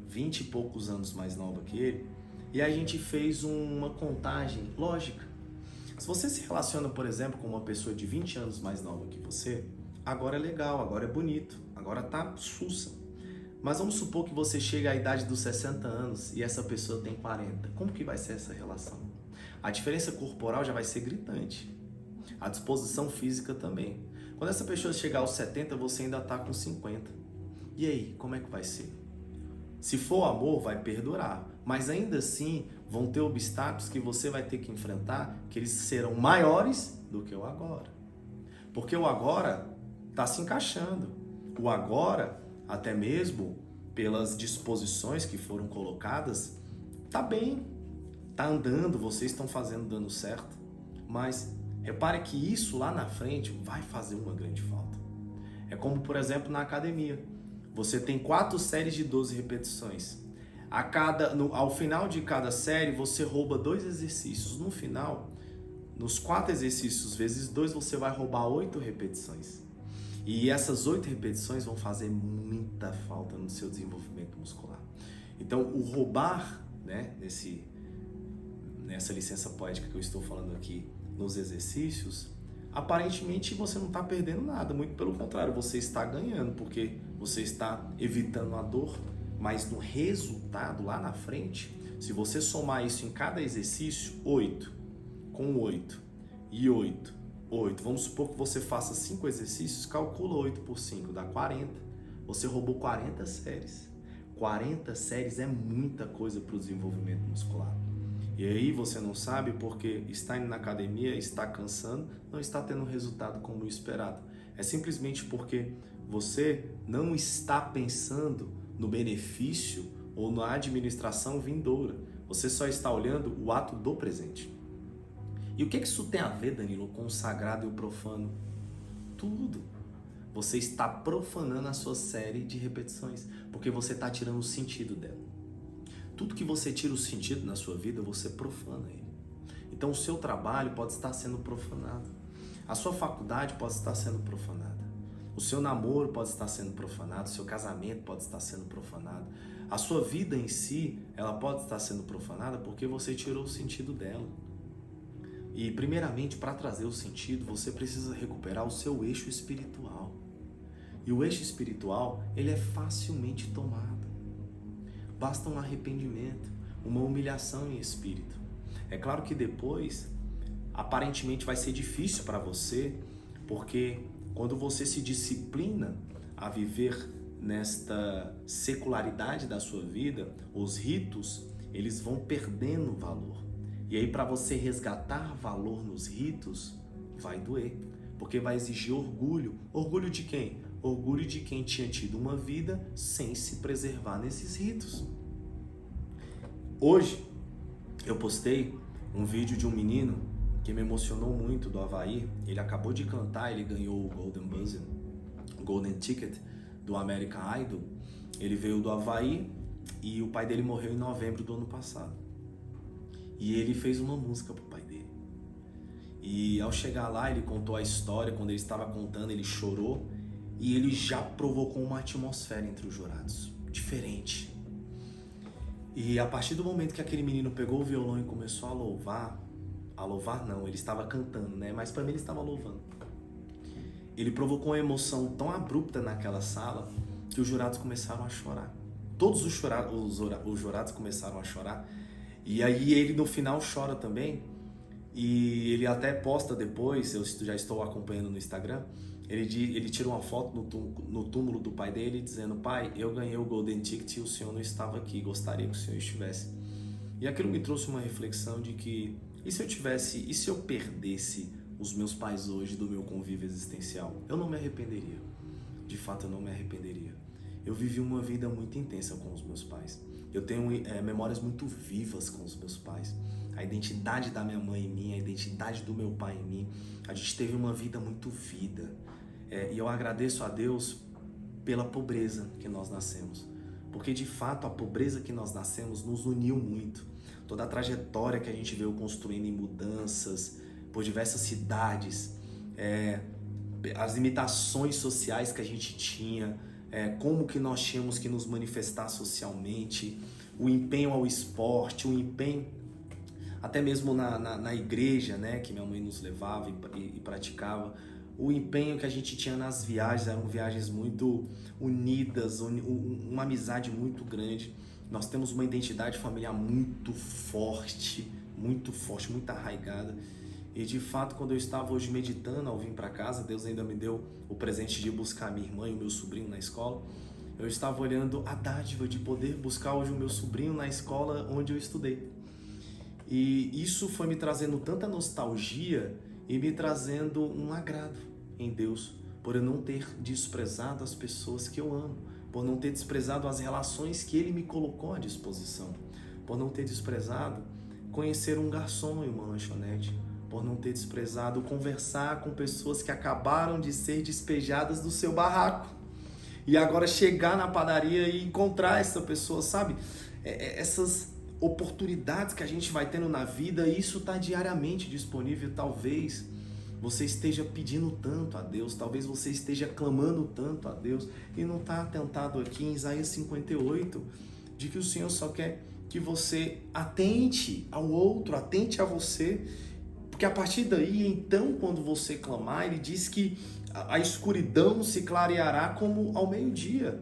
20 e poucos anos mais nova que ele, e a gente fez uma contagem lógica. Se você se relaciona, por exemplo, com uma pessoa de 20 anos mais nova que você, agora é legal, agora é bonito, agora tá sussa. Mas vamos supor que você chega à idade dos 60 anos e essa pessoa tem 40. Como que vai ser essa relação? A diferença corporal já vai ser gritante. A disposição física também. Quando essa pessoa chegar aos 70, você ainda tá com 50. E aí, como é que vai ser? Se for amor, vai perdurar. Mas ainda assim, vão ter obstáculos que você vai ter que enfrentar, que eles serão maiores do que o agora. Porque o agora está se encaixando. O agora, até mesmo pelas disposições que foram colocadas, tá bem, tá andando, vocês estão fazendo dando certo. Mas repare que isso lá na frente vai fazer uma grande falta. É como, por exemplo, na academia. Você tem 4 séries de 12 repetições. Ao final de cada série, você rouba 2 exercícios. No final, nos 4 exercícios vezes 2, você vai roubar 8 repetições. E essas 8 repetições vão fazer muita falta no seu desenvolvimento muscular. Então, o roubar, né, nessa licença poética que eu estou falando aqui, nos exercícios, aparentemente você não está perdendo nada. Muito pelo contrário, você está ganhando, porque você está evitando a dor, mas no resultado, lá na frente, Se você somar isso em cada exercício, 8, com 8 e 8, 8. Vamos supor que você faça 5 exercícios, calcula 8 por 5, dá 40. Você roubou 40 séries. 40 séries é muita coisa para o desenvolvimento muscular. E aí você não sabe porque está indo na academia, está cansando, não está tendo resultado como esperado. É simplesmente porque você não está pensando no benefício ou na administração vindoura. Você só está olhando o ato do presente. E o que isso tem a ver, Danilo, com o sagrado e o profano? Tudo. Você está profanando a sua série de repetições, porque você está tirando o sentido dela. Tudo que você tira o sentido na sua vida, você profana ele. Então o seu trabalho pode estar sendo profanado. A sua faculdade pode estar sendo profanada. O seu namoro pode estar sendo profanado, o seu casamento pode estar sendo profanado. A sua vida em si, ela pode estar sendo profanada porque você tirou o sentido dela. E primeiramente, para trazer o sentido, você precisa recuperar o seu eixo espiritual. E o eixo espiritual, ele é facilmente tomado. Basta um arrependimento, uma humilhação em espírito. É claro que depois, aparentemente vai ser difícil para você, porque quando você se disciplina a viver nesta secularidade da sua vida, os ritos, eles vão perdendo valor. E aí, para você resgatar valor nos ritos, vai doer, porque vai exigir orgulho. Orgulho de quem? Orgulho de quem tinha tido uma vida sem se preservar nesses ritos. Hoje, eu postei um vídeo de um menino que me emocionou muito, do Havaí. Ele acabou de cantar, ele ganhou o Golden Buzzer, o Golden Ticket do American Idol. Ele veio do Havaí e o pai dele morreu em novembro do ano passado. E ele fez uma música pro pai dele. E ao chegar lá, ele contou a história. Quando ele estava contando, ele chorou. E ele já provocou uma atmosfera entre os jurados, diferente. E a partir do momento que aquele menino pegou o violão e começou a louvar não, ele estava cantando, né? Mas para mim ele estava louvando. Ele provocou uma emoção tão abrupta naquela sala que os jurados começaram a chorar. Todos os jurados começaram a chorar. E aí ele no final chora também, e ele até posta depois, eu já estou acompanhando no Instagram, ele tira uma foto no túmulo do pai dele dizendo: pai, eu ganhei o Golden Ticket e o senhor não estava aqui, gostaria que o senhor estivesse. E aquilo me trouxe uma reflexão de que, e se eu perdesse os meus pais hoje do meu convívio existencial? Eu não me arrependeria, de fato eu não me arrependeria. Eu vivi uma vida muito intensa com os meus pais. Eu tenho memórias muito vivas com os meus pais. A identidade da minha mãe em mim, a identidade do meu pai em mim. A gente teve uma vida muito vida. E eu agradeço a Deus pela pobreza que nós nascemos. Porque de fato a pobreza que nós nascemos nos uniu muito. Toda a trajetória que a gente veio construindo em mudanças por diversas cidades, as limitações sociais que a gente tinha, como que nós tínhamos que nos manifestar socialmente, o empenho ao esporte, o empenho até mesmo na igreja, né, que minha mãe nos levava e praticava, o empenho que a gente tinha nas viagens, eram viagens muito unidas, uma amizade muito grande. Nós temos uma identidade familiar muito forte, muito arraigada. E de fato, quando eu estava hoje meditando ao vir para casa, Deus ainda me deu o presente de buscar minha irmã e o meu sobrinho na escola. Eu estava olhando a dádiva de poder buscar hoje o meu sobrinho na escola onde eu estudei. E isso foi me trazendo tanta nostalgia e me trazendo um agrado em Deus, por eu não ter desprezado as pessoas que eu amo, por não ter desprezado as relações que Ele me colocou à disposição, por não ter desprezado conhecer um garçom em uma lanchonete, por não ter desprezado conversar com pessoas que acabaram de ser despejadas do seu barraco e agora chegar na padaria e encontrar essa pessoa, sabe? Essas oportunidades que a gente vai tendo na vida, isso está diariamente disponível. Talvez você esteja pedindo tanto a Deus, talvez você esteja clamando tanto a Deus e não está atentado aqui em Isaías 58, de que o Senhor só quer que você atente ao outro, atente a você. Porque a partir daí, então, quando você clamar, ele diz que a escuridão se clareará como ao meio-dia.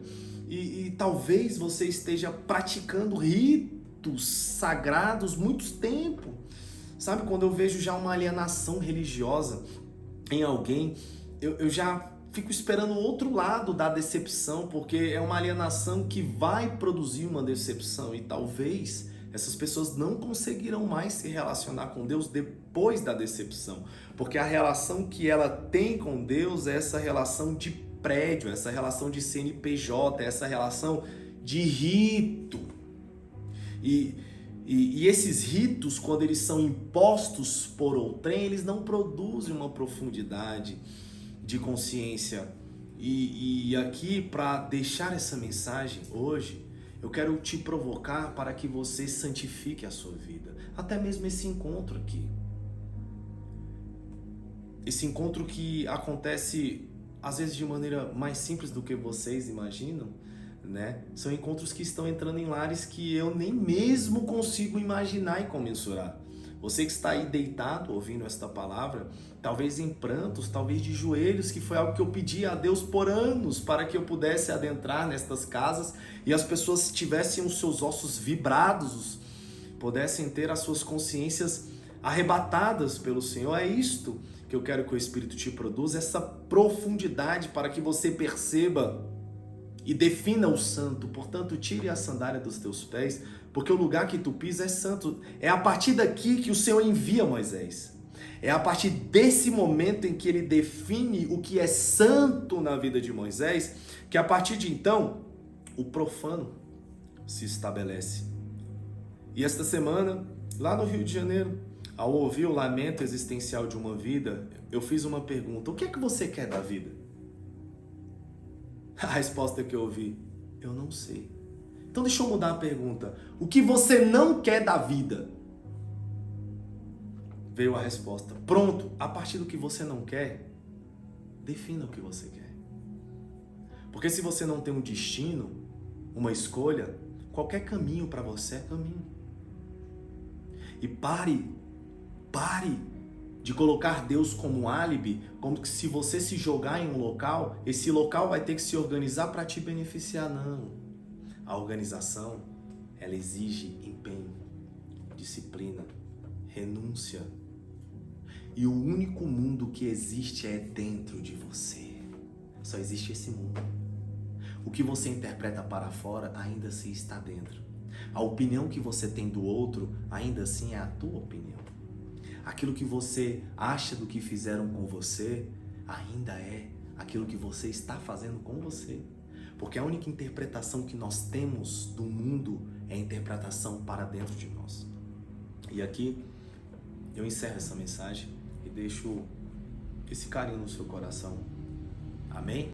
E talvez você esteja praticando ritos ritos sagrados muito tempo. Sabe, quando eu vejo já uma alienação religiosa em alguém, eu já fico esperando o outro lado da decepção, porque é uma alienação que vai produzir uma decepção e talvez essas pessoas não conseguirão mais se relacionar com Deus depois da decepção, porque a relação que ela tem com Deus é essa relação de prédio, essa relação de CNPJ, essa relação de rito. E esses ritos, quando eles são impostos por outrem, eles não produzem uma profundidade de consciência. E aqui, para deixar essa mensagem hoje, eu quero te provocar para que você santifique a sua vida. Até mesmo esse encontro aqui. Esse encontro que acontece, às vezes, de maneira mais simples do que vocês imaginam, né? São encontros que estão entrando em lares que eu nem mesmo consigo imaginar e comensurar. Você que está aí deitado ouvindo esta palavra, talvez em prantos, talvez de joelhos, que foi algo que eu pedi a Deus por anos para que eu pudesse adentrar nestas casas e as pessoas tivessem os seus ossos vibrados, pudessem ter as suas consciências arrebatadas pelo Senhor. É isto que eu quero que o Espírito te produza, essa profundidade para que você perceba e defina o santo. Portanto, tire a sandália dos teus pés, porque o lugar que tu pisas é santo. É a partir daqui que o Senhor envia Moisés. É a partir desse momento em que ele define o que é santo na vida de Moisés, que a partir de então, o profano se estabelece. E esta semana, lá no Rio de Janeiro, ao ouvir o lamento existencial de uma vida, eu fiz uma pergunta: o que é que você quer da vida? A resposta que eu ouvi: eu não sei. Então deixa eu mudar a pergunta: o que você não quer da vida? Veio a resposta: pronto, a partir do que você não quer, defina o que você quer. Porque se você não tem um destino, uma escolha, qualquer caminho para você é caminho. E pare de colocar Deus como álibi, como que se você se jogar em um local, esse local vai ter que se organizar para te beneficiar. Não. A organização, ela exige empenho, disciplina, renúncia. E o único mundo que existe é dentro de você. Só existe esse mundo. O que você interpreta para fora, ainda assim está dentro. A opinião que você tem do outro, ainda assim é a tua opinião. Aquilo que você acha do que fizeram com você, ainda é aquilo que você está fazendo com você. Porque a única interpretação que nós temos do mundo é a interpretação para dentro de nós. E aqui eu encerro essa mensagem e deixo esse carinho no seu coração. Amém?